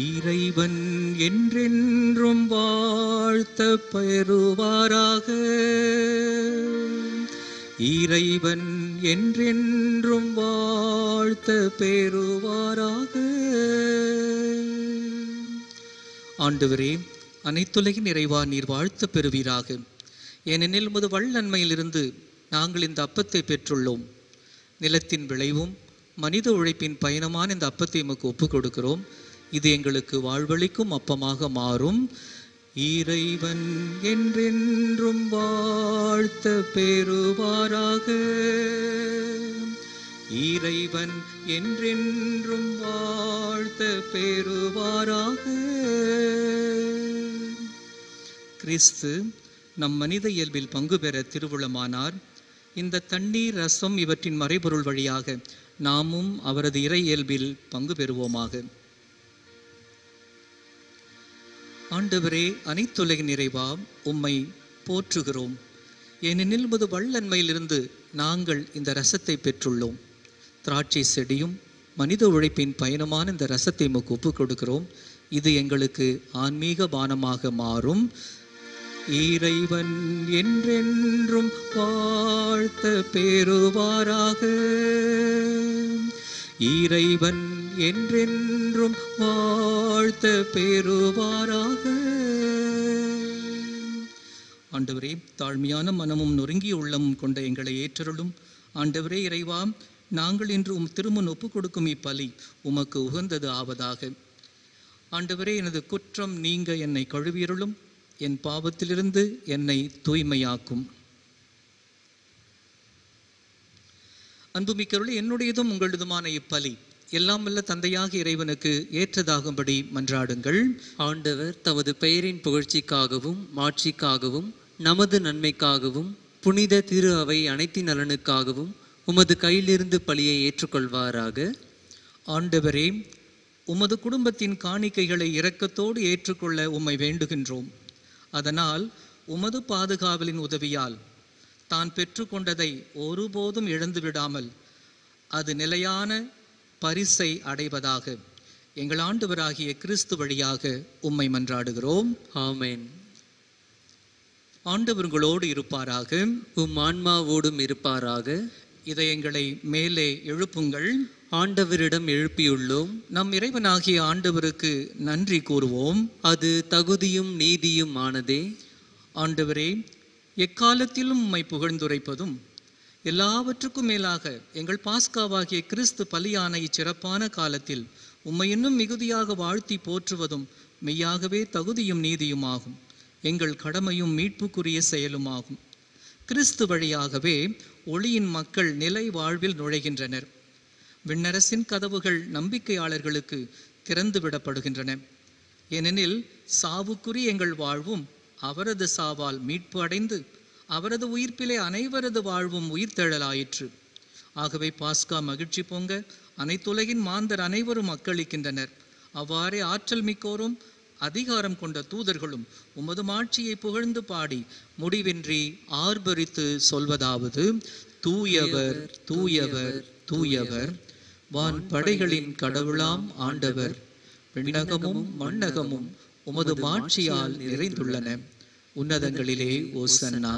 இறைவன் என்றென்றும் வாழ்த்த பெறுவாராக. இறைவன் என்றென்றும் வாழ்த்த பெறுவாராக. ஆண்டவரே, அனைத்துலகின் இறைவா, நீர் வாழ்த்த பெறுவீராக. ஏனெனில் உமது வல்லன்மையிலிருந்து நாங்கள் இந்த அப்பத்தை பெற்றுள்ளோம். நிலத்தின் விளைவும் மனித உழைப்பின் பயணமான இந்த அப்பத்தை எமக்கு ஒப்புக் கொடுக்கிறோம். இது எங்களுக்கு வாழ்வளிக்கும் அப்பமாக மாறும். இறைவன் என்றென்றும் வாழ்த்த பெறுவாராக. இறைவன் என்றென்றும் வாழ்த்த பெறுவாராக. கிறிஸ்து நம் மனித இயல்பில் பங்கு பெற திருவுளமானார். இந்த தண்ணீர், ரசம் இவற்றின் மறைபொருள் வழியாக நாமும் அவரது இறை இயல்பில் பங்கு பெறுவோமாக. ஆண்டவரே, அனைத்துலகின் இறைவா, உம்மை போற்றுகிறோம். ஏனெனில் உமது வல்லன்மையிலிருந்து நாங்கள் இந்த ரசத்தை பெற்றுள்ளோம். திராட்சை செடியும் மனித உழைப்பின் பயணமான இந்த ரசத்தை உமக்கு ஒப்புக் கொடுக்கிறோம். இது எங்களுக்கு ஆன்மீக பானமாக மாறும். இறைவன் என்றென்றும் வாழ்த்த பெறுவாராக. இறைவன் என்றென்றும் வாழ்த்த பெறுவாராக. ஆண்டவரே, தாழ்மையான மனமும் நொறுங்கிய உள்ளமும் கொண்ட எங்களை ஏற்றருளும். ஆண்டவரே இறைவா, நாங்கள் இன்று உம் திருமுன் ஒப்புக் கொடுக்கும் இப்பலி உமக்கு உகந்தது ஆவதாக. ஆண்டவரே, எனது குற்றம் நீங்க என்னை கழுவியருளும். என் பாவத்திலிருந்து என்னை தூய்மையாக்கும். அன்புமிக்கருளே, என்னுடையதும் உங்களதுமான இப்பலி எல்லாம் வல்ல தந்தையாக இறைவனுக்கு ஏற்றதாகும்படி மன்றாடுங்கள். ஆண்டவர் தமது பெயரின் புகழ்ச்சிக்காகவும் மாட்சிக்காகவும் நமது நன்மைக்காகவும் புனித திரு அவை அனைத்தின் நலனுக்காகவும் உமது கையிலிருந்து பலியை ஏற்றுக்கொள்வாராக. ஆண்டவரே, உமது குடும்பத்தின் காணிக்கைகளை இரக்கத்தோடு ஏற்றுக்கொள்ள உம்மை வேண்டுகின்றோம். அதனால் உமது பாதுகாவலின் உதவியால் தான் பெற்றுக்கொண்டதை ஒருபோதும் இழந்து விடாமல் அது நிலையான பரிசை அடைவதாக எங்கள் ஆண்டவராகிய கிறிஸ்து வழியாக உம்மை மன்றாடுகிறோம். ஆமென். ஆண்டவர் உங்களோடு இருப்பாராக. உம் ஆன்மாவோடும் இருப்பாராக. இதயங்களை மேலே எழுப்புங்கள். ஆண்டவரிடம் எழுப்பியுள்ளோம். நம் இறைவனாகிய ஆண்டவருக்கு நன்றி கூறுவோம். அது தகுதியும் நீதியும் ஆனதே. ஆண்டவரே, எக்காலத்திலும் உம்மை புகழ்ந்துரைப்பதும் எல்லாவற்றுக்கும் மேலாக எங்கள் பாஸ்காவாகிய கிறிஸ்து பலியான இச்சிறப்பான காலத்தில் உம்மை இன்னும் மிகுதியாக வாழ்த்தி போற்றுவதும் மெய்யாகவே தகுதியும் நீதியும் ஆகும். எங்கள் கடமையும் மீட்புக்குரிய செயலுமாகும். கிறிஸ்து வழியாகவே ஒளியின் மக்கள் நிலை வாழ்வில் நுழைகின்றனர். விண்ணரசின் கதவுகள் நம்பிக்கையாளர்களுக்கு திறந்து விடப்படுகின்றன. ஏனெனில் சாவுக்குரிய எங்கள் வாழ்வும் அவரது சாவால் மீட்பு அடைந்து அவரது உயிர்ப்பிலே அனைவரது வாழ்வும் உயிர்த்தெழலாயிற்று. ஆகவே பாஸ்கா மகிழ்ச்சி பொங்க அனைத்துலகின் மாந்தர் அனைவரும் அக்களிக்கின்றனர். அவ்வாறே ஆற்றல் மிக்கோரும் அதிகாரம் கொண்ட தூதர்களும் உமது மாட்சியை புகழ்ந்து பாடி முடிவின்றி ஆர்ப்பரித்து சொல்வதாவது: தூயவர், தூயவர், தூயவர், வான் படைகளின் கடவுளாம் ஆண்டவர், விண்ணகமும் மண்ணகமும் உமது மாட்சியால் நிறைந்துள்ளன. உன்னதங்களிலே ஓசன்னா.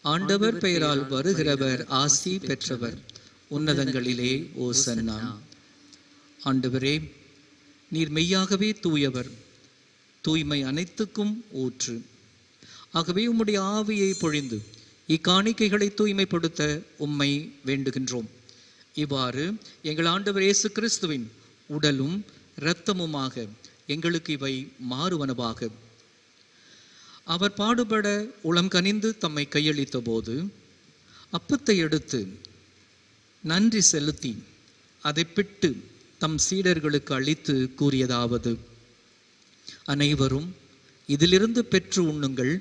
ஆண்டவர் பெயரால் வருகிறவர் ஆசி பெற்றவர். உன்னதங்களிலே ஓசன்னா. ஆண்டவரே, நீர் மெய்யாகவே தூயவர், தூய்மை அனைத்துக்கும் ஊற்று. ஆகவே உம்முடைய ஆவியை பொழிந்து இக்காணிக்கைகளை தூய்மைப்படுத்த உம்மை வேண்டுகின்றோம். இவ்வாறு எங்கள் ஆண்டவர் இயேசு கிறிஸ்துவின் உடலும் இரத்தமுமாக எங்களுக்கு இவை மாறுவனவாக. அவர் பாடுபட உளம் கனிந்து தம்மை கையளித்த போது அப்பத்தை எடுத்து நன்றி செலுத்தி அதை பிட்டு தம் சீடர்களுக்கு அளித்து கூறியதாவது: அனைவரும் இதிலிருந்து பெற்று உண்ணுங்கள்,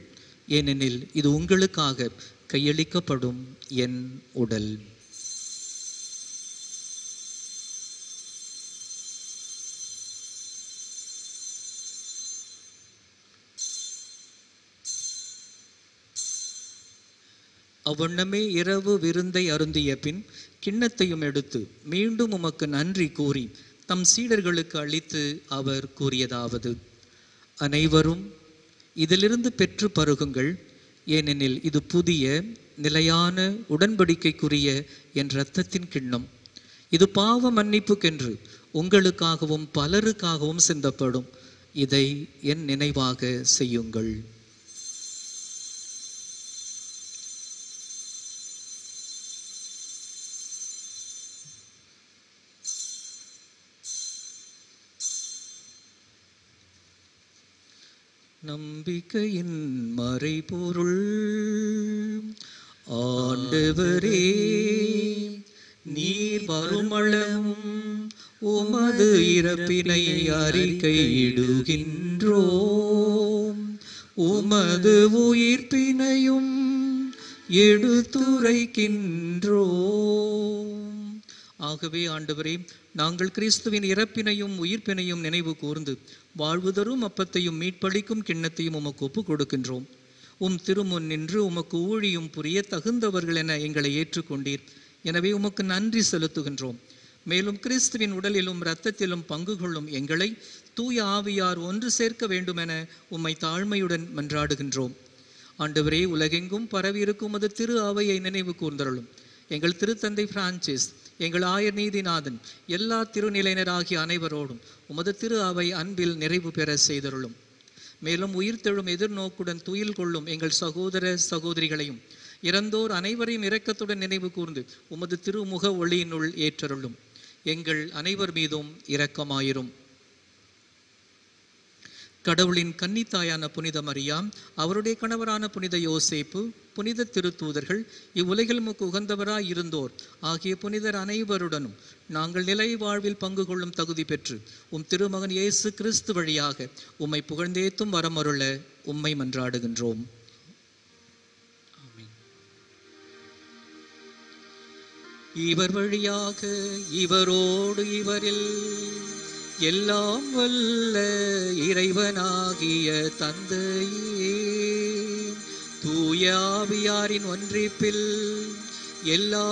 ஏனெனில் இது உங்களுக்காக கையளிக்கப்படும் என் உடல். அவ்வண்ணமே இரவு விருந்தை அருந்திய பின் கிண்ணத்தையும் எடுத்து மீண்டும் உமக்கு நன்றி கூறி தம் சீடர்களுக்கு அளித்து அவர் கூறியதாவது: அனைவரும் இதிலிருந்து பெற்று பருகுங்கள், ஏனெனில் இது புதிய நிலையான உடன்படிக்கைக்குரிய என் இரத்தத்தின் கிண்ணம். இது பாவ மன்னிப்புக்கென்று உங்களுக்காகவும் பலருக்காகவும் சிந்தப்படும். இதை என் நினைவாக செய்யுங்கள். நம்பிக்கையின் மறைபொருள் ஆண்டவரே, நீர் வருமளவும் உமது இறப்பினை அறிக்கையிடுகின்றோம், உமது உயிர்ப்பினையும் எடுத்துரைக்கின்றோம். ஆகவே ஆண்டவரே, நாங்கள் கிறிஸ்துவின் இறப்பினையும் உயிர்ப்பினையும் நினைவு கூர்ந்து வாழ்வு தரும் அப்பத்தையும் மீட்பளிக்கும் கிண்ணத்தையும் உமக்கு ஒப்புக் கொடுக்கின்றோம். உம் திருமுன் நின்று உமக்கு ஊழியும் புரிய தகுந்தவர்கள் என எங்களை ஏற்றுக்கொண்டீர். எனவே உமக்கு நன்றி செலுத்துகின்றோம். மேலும் கிறிஸ்துவின் உடலிலும் இரத்தத்திலும் பங்கு கொள்ளும் எங்களை தூய ஆவியார் ஒன்று சேர்க்க வேண்டுமென உம்மை தாழ்மையுடன் மன்றாடுகின்றோம். ஆண்டவரே, உலகெங்கும் பரவியிருக்கும் உமது திரு அவையை நினைவு கூர்ந்தருளும். எங்கள் திருத்தந்தை பிரான்சிஸ், எங்கள் ஆயர் நீதிநாதன், எல்லா திருநிலையினராகிய அனைவரோடும் உமது திரு அவை அன்பில் நிறைவு பெற செய்தருளும். மேலும் உயிர்த்தெழும் எதிர்நோக்குடன் துயில் கொள்ளும் எங்கள் சகோதர சகோதரிகளையும் இறந்தோர் அனைவரையும் இரக்கத்துடன் நினைவு கூர்ந்து உமது திருமுக ஒளியினுள் ஏற்றருளும். எங்கள் அனைவர் மீதும் இரக்கமாயிரும். கடவுளின் கன்னித்தாயான புனித மரியா, அவருடைய கணவரான புனித யோசேப்பு, புனித திருத்தூதர்கள், இவ்வுலகில் உமக்கு உகந்தவராய் இருந்தோர் ஆகிய புனிதர் அனைவருடனும் நாங்கள் நிலை வாழ்வில் பங்கு கொள்ளும் தகுதி பெற்று உம் திருமகன் இயேசு கிறிஸ்து வழியாக உம்மை புகழ்ந்தேத்தும் வரமருள உம்மை மன்றாடுகின்றோம். இவர் வழியாக, இவரோடு, இவரில் எல்லாம் வல்ல இறைவனாகிய தந்தையே, தூய ஆவியாரின் ஒன்றிப்பில் எல்லா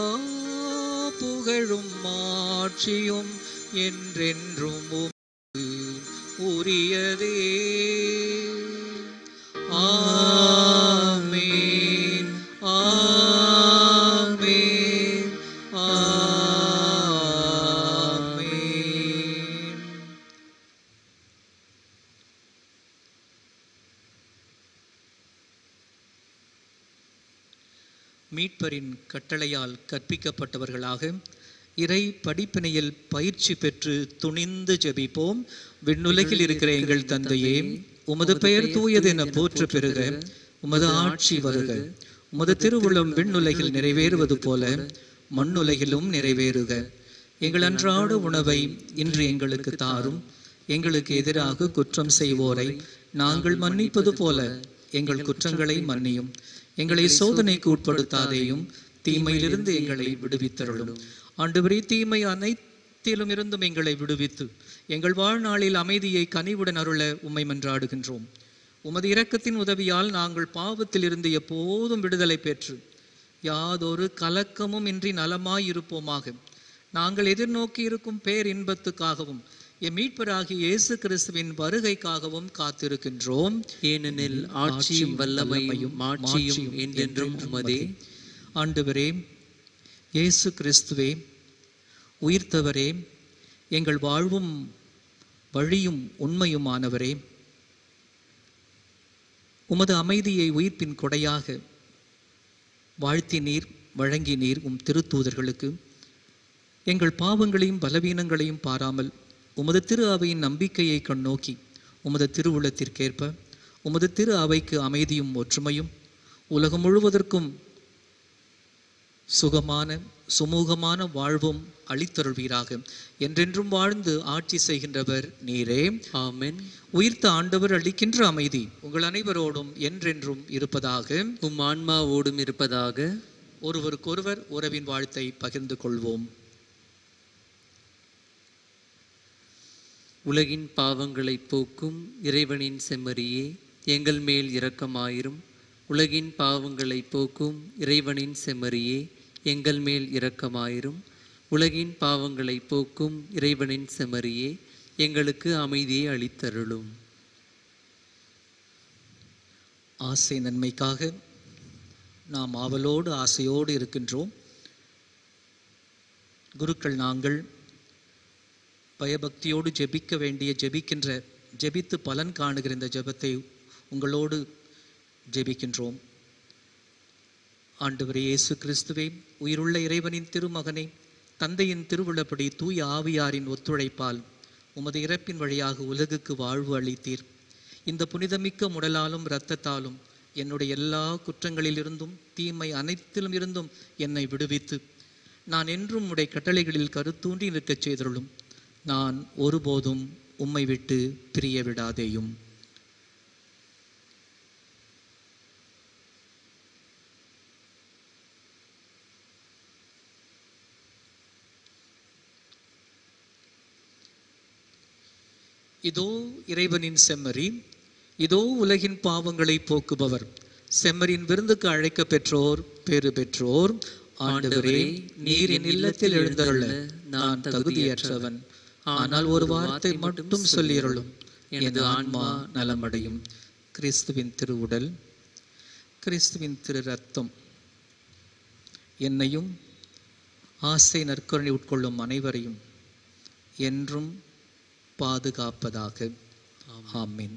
புகழும் மாட்சியும் என்றென்றும் உமக்கு உரியதே. ஆமென், ஆமென், ஆமென். மீட்பரின் கட்டளையால் கற்பிக்கப்பட்டவர்களாக இறை படிப்பினையில் பயிற்சி பெற்று துணிந்து ஜெபிப்போம். விண்ணுலகில் இருக்கிற எங்கள் தந்தையே, உமது பெயர் தூயது என போற்ற பெறுக. உமது ஆட்சி வருக. உமது திருவுளம் விண்ணுலகில் நிறைவேறுவது போல மண்ணுலகிலும் நிறைவேறுக. எங்கள் அன்றாட உணவை இன்று எங்களுக்கு தாரும். எங்களுக்கு எதிராக குற்றம் செய்வோரை நாங்கள் மன்னிப்பது போல எங்கள் குற்றங்களை மன்னியும். எங்களை சோதனைக்கு உட்படுத்தாதேயும், தீமையிலிருந்து எங்களை விடுவித்தருளும். ஆண்டவரே, தீமை அனைத்திலும் இருந்தும் எங்களை விடுவித்து எங்கள் வாழ்நாளில் அமைதியை கனிவுடன் அருள உம்மை மன்றாடுகின்றோம். உமது இரக்கத்தின் உதவியால் நாங்கள் பாவத்தில் இருந்து எப்போதும் விடுதலை பெற்று யாதொரு கலக்கமும் இன்றி நலமாயிருப்போமாக. நாங்கள் எதிர்நோக்கி இருக்கும் பேர் இன்பத்துக்காகவும் எம் மீட்பராகிய இயேசு கிறிஸ்துவின் வருகைக்காகவும் காத்திருக்கின்றோம். ஏனெனில் ஆட்சியும் வல்லமையும் மாட்சியும் என்றென்றும் உமதே. ஆண்டவரே, இயேசு கிறிஸ்துவே, உயிர்த்தவரே, எங்கள் வாழ்வும் வழியும் உண்மையுமானவரே, உமது அமைதியை உயிர்ப்பின் கொடையாக வாழ்த்தினீர், வழங்கினீர் உம் திருத்தூதர்களுக்கு. எங்கள் பாவங்களையும் பலவீனங்களையும் பாராமல் உமது திரு அவையின் நம்பிக்கையை கண்ணோக்கி உமது திருவுளத்திற்கேற்ப உமது திரு அவைக்கு அமைதியும் ஒற்றுமையும் உலகம் முழுவதற்கும் சுகமான சுமூகமான வாழ்வும் அளித்தருள்வீராக. என்றென்றும் வாழ்ந்து ஆட்சி செய்கின்றவர் நீரே. ஆமென். உயிர்த்த ஆண்டவர் அளிக்கின்ற அமைதி உங்கள் அனைவரோடும் என்றென்றும் இருப்பதாக. உம் ஆன்மாவோடும் இருப்பதாக. ஒருவருக்கொருவர் உறவின் வாழ்த்தை பகிர்ந்து கொள்வோம். உலகின் பாவங்களை போக்கும் இறைவனின் செம்மறியே, எங்கள் மேல் இரக்கமாயிரும். உலகின் பாவங்களை போக்கும் இறைவனின் செம்மறியே, எங்கள் மேல் இரக்கமாயிரும். உலகின் பாவங்களை போக்கும் இறைவனின் செம்மறியே, எங்களுக்கு அமைதியை அளித்தருளும். ஆசை நன்மைக்காக நாம் ஆவலோடு ஆசையோடு இருக்கின்றோம். குருக்கள் நாங்கள் பயபக்தியோடு ஜெபித்து பலன் காணுகிற இந்த ஜெபத்தை உங்களோடு ஜெபிக்கின்றோம். ஆண்டவரே இயேசு கிறிஸ்துவே, உயிருள்ள இறைவனின் திருமகனே, தந்தையின் திருவுள்ளப்படி தூய ஆவியாரின் ஒத்துழைப்பால் உமது இறப்பின் வழியாக உலகுக்கு வாழ்வு அளித்தீர். இந்த புனிதமிக்க முடலாலும் இரத்தத்தாலும் என்னுடைய எல்லா குற்றங்களிலிருந்தும் தீமை அனைத்திலும் இருந்தும் என்னை விடுவித்து நான் என்றும் உடைய கட்டளைகளில் கருத்தூன்றி நிற்கச் செய்தருளும். நான் ஒருபோதும் உம்மை விட்டு பிரிய விடாதேயும். இதோ இறைவனின் செம்மறி, இதோ உலகின் பாவங்களை போக்குபவர். செம்மறியின் விருந்துக்கு அழைக்க பெற்றோர் பேறு பெற்றோர். ஆண்டவரே, நீர் என் இல்லத்தில் எழுந்தருள நான் தகுதியற்றவன். ஆனால் ஒரு வார்த்தை மட்டும் சொல்லியருளும், எனது ஆன்மா நலமடையும். கிறிஸ்துவின் திருவுடல், கிறிஸ்துவின் திரு ரத்தம் என்னையும் ஆசை நற்கருணை உட்கொள்ளும் அனைவரையும் என்றும் பாதுகாப்பதாக. ஆமென்.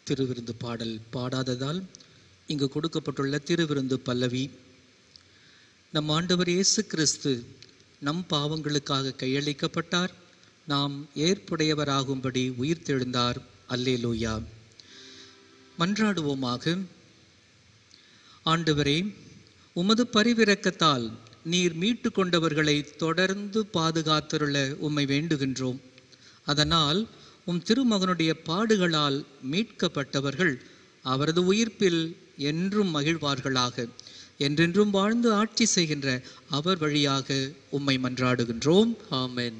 திருவிருந்து பாடல் பாடாததால் இங்கு கொடுக்கப்பட்டுள்ள திருவிருந்து பல்லவி. நம் ஆண்டவர் இயேசு கிறிஸ்து நம் பாவங்களுக்காக கையளிக்கப்பட்டார், நாம் ஏற்புடையவராகும்படி உயிர்த்தெழுந்தார். அல்லேலூயா. மன்றாடுவோமாக. ஆண்டவரே, உமது பரிவிரக்கத்தால் நீர் மீட்டு கொண்டவர்களை தொடர்ந்து பாதுகாத்தருள உம்மை வேண்டுகின்றோம். அதனால் உம் திருமகனுடைய பாடுகளால் மீட்கப்பட்டவர்கள் அவரது உயிர்ப்பில் என்றும் மகிழ்வார்களாக. என்றென்றும் வாழ்ந்து ஆட்சி செய்கின்ற அவர் வழியாக உம்மை மன்றாடுகின்றோம். ஆமென்.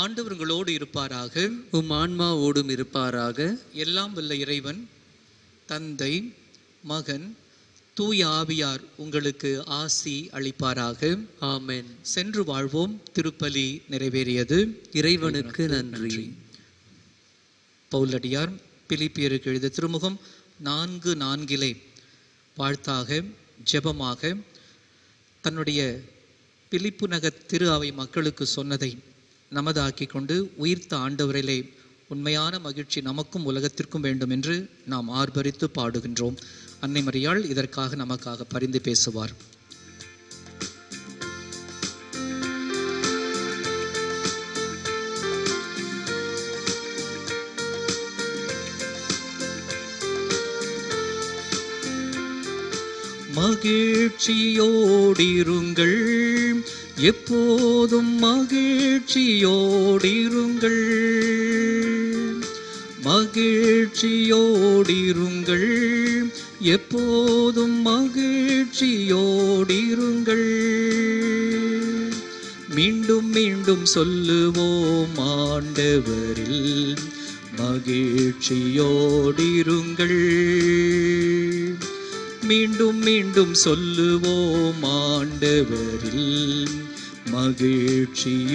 ஆண்டவர் உங்களோடு இருப்பாராக, உம் ஆன்மாவோடும் இருப்பாராக. எல்லாம் வல்ல இறைவன் தந்தை, மகன், தூய ஆவியார் உங்களுக்கு ஆசி அளிப்பாராக. ஆமென். சென்று வாழ்வோம். திருப்பலி நிறைவேறியது. இறைவனுக்கு நன்றி. பவுலடியார் பிலிப்பியருக்கு எழுதிய திருமுகம் 4:4 வாழ்த்தாக ஜெபமாக தன்னுடைய பிலிப்பு நகர் திரு அவை மக்களுக்கு சொன்னதை நமதாக்கி கொண்டு உயிர்த்த ஆண்டவரிலே உண்மையான மகிழ்ச்சி நமக்கும் உலகத்திற்கும் வேண்டும் என்று நாம் ஆர்ப்பரித்து பாடுகின்றோம். அன்னை மரியாள் இதற்காக நமக்காக பரிந்து பேசுவார். மகிழ்ச்சியோடிருங்கள், எப்போதும் மகிழ்ச்சியோடிருங்கள். மகிழ்ச்சியோடிருங்கள், எப்போதும் மகிழ்ச்சியோடிருங்கள். மீண்டும் மீண்டும் சொல்லுவோம் ஆண்டவரில் மகிழ்ச்சியோடிருங்கள். மீண்டும் மீண்டும் சொல்லுவோம் ஆண்டவரில் மகிழ்ச்சியோடிருங்கள்.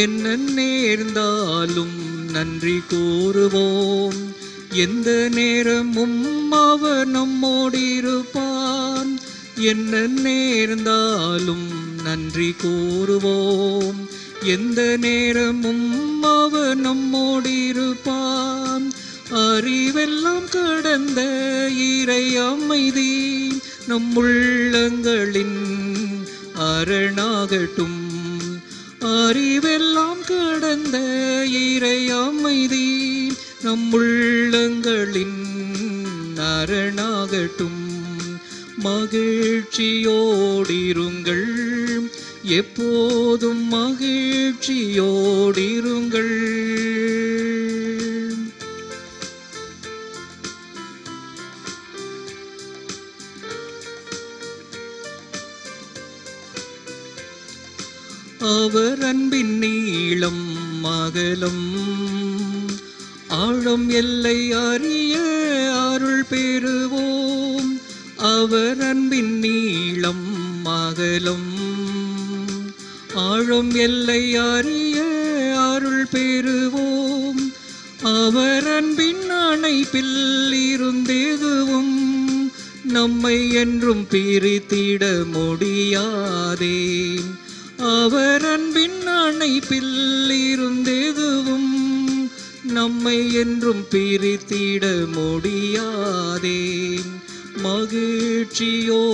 என்ன நேர்ந்தாலும் நன்றி கூறுவோம், எந்த நேரமும் அவர் நம்மோடிருப்பான். என்ன நேர்ந்தாலும் நன்றி கூறுவோம். எந்த நேரமும் அவர் நம்மோடு இருப்பான். அறிவெல்லாம் கடந்த இறை அமைதி நம் உள்ளங்களின் அரணாகட்டும். அறிவெல்லாம் கடந்த இறை அமைதி நம் உள்ளங்களின் அரணாகட்டும். மகிழ்ச்சியோடிருங்கள், எப்போதும் மகிழ்ச்சியோடிருங்கள். அவர் அன்பின் நீளம் அகலம் ஆழம் எல்லை அறிய அருள் பெறுவோம். அவர் அன்பின் நீளம் அகலம் ஆழம் எல்லை அறிய அருள் பெறுவோம். அவர் அன்பின் அணைப்பில் இருந்தெதுவும் நம்மை என்றும் பிரித்திட முடியாதே. அவர் அன்பின் அணைப்பில் இருந்தெதுவும் நம்மை என்றும் பிரித்திட முடியாதே. மகிழ்ச்சியோடிருங்கள்,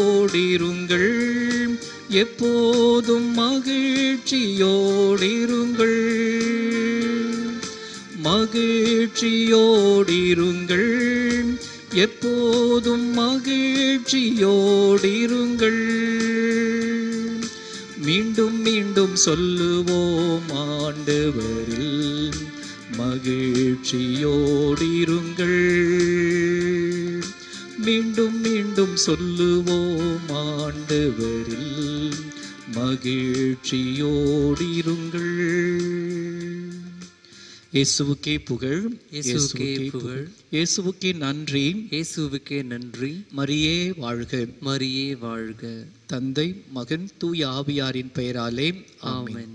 எப்போதும் மகிழ்ச்சியோடிருங்கள். மகிழ்ச்சியோடிருங்கள், எப்போதும் மகிழ்ச்சியோடிருங்கள். மீண்டும் மீண்டும் சொல்லுவோம் ஆண்டவரில் மகிழ்ச்சியோடிருங்கள். மீண்டும் மீண்டும் சொல்லுவோம் ஆண்டவரில் மகிழ்ச்சியோடிருங்கள். இயேசுவுக்கே புகழ், இயேசுவுக்கே புகழ், இயேசுவுக்கே நன்றி, இயேசுவுக்கே நன்றி. மரியே வாழ்க. மரியே வாழ்க. தந்தை, மகன், தூய ஆவியாரின் பெயராலே ஆமென். ஆமென்.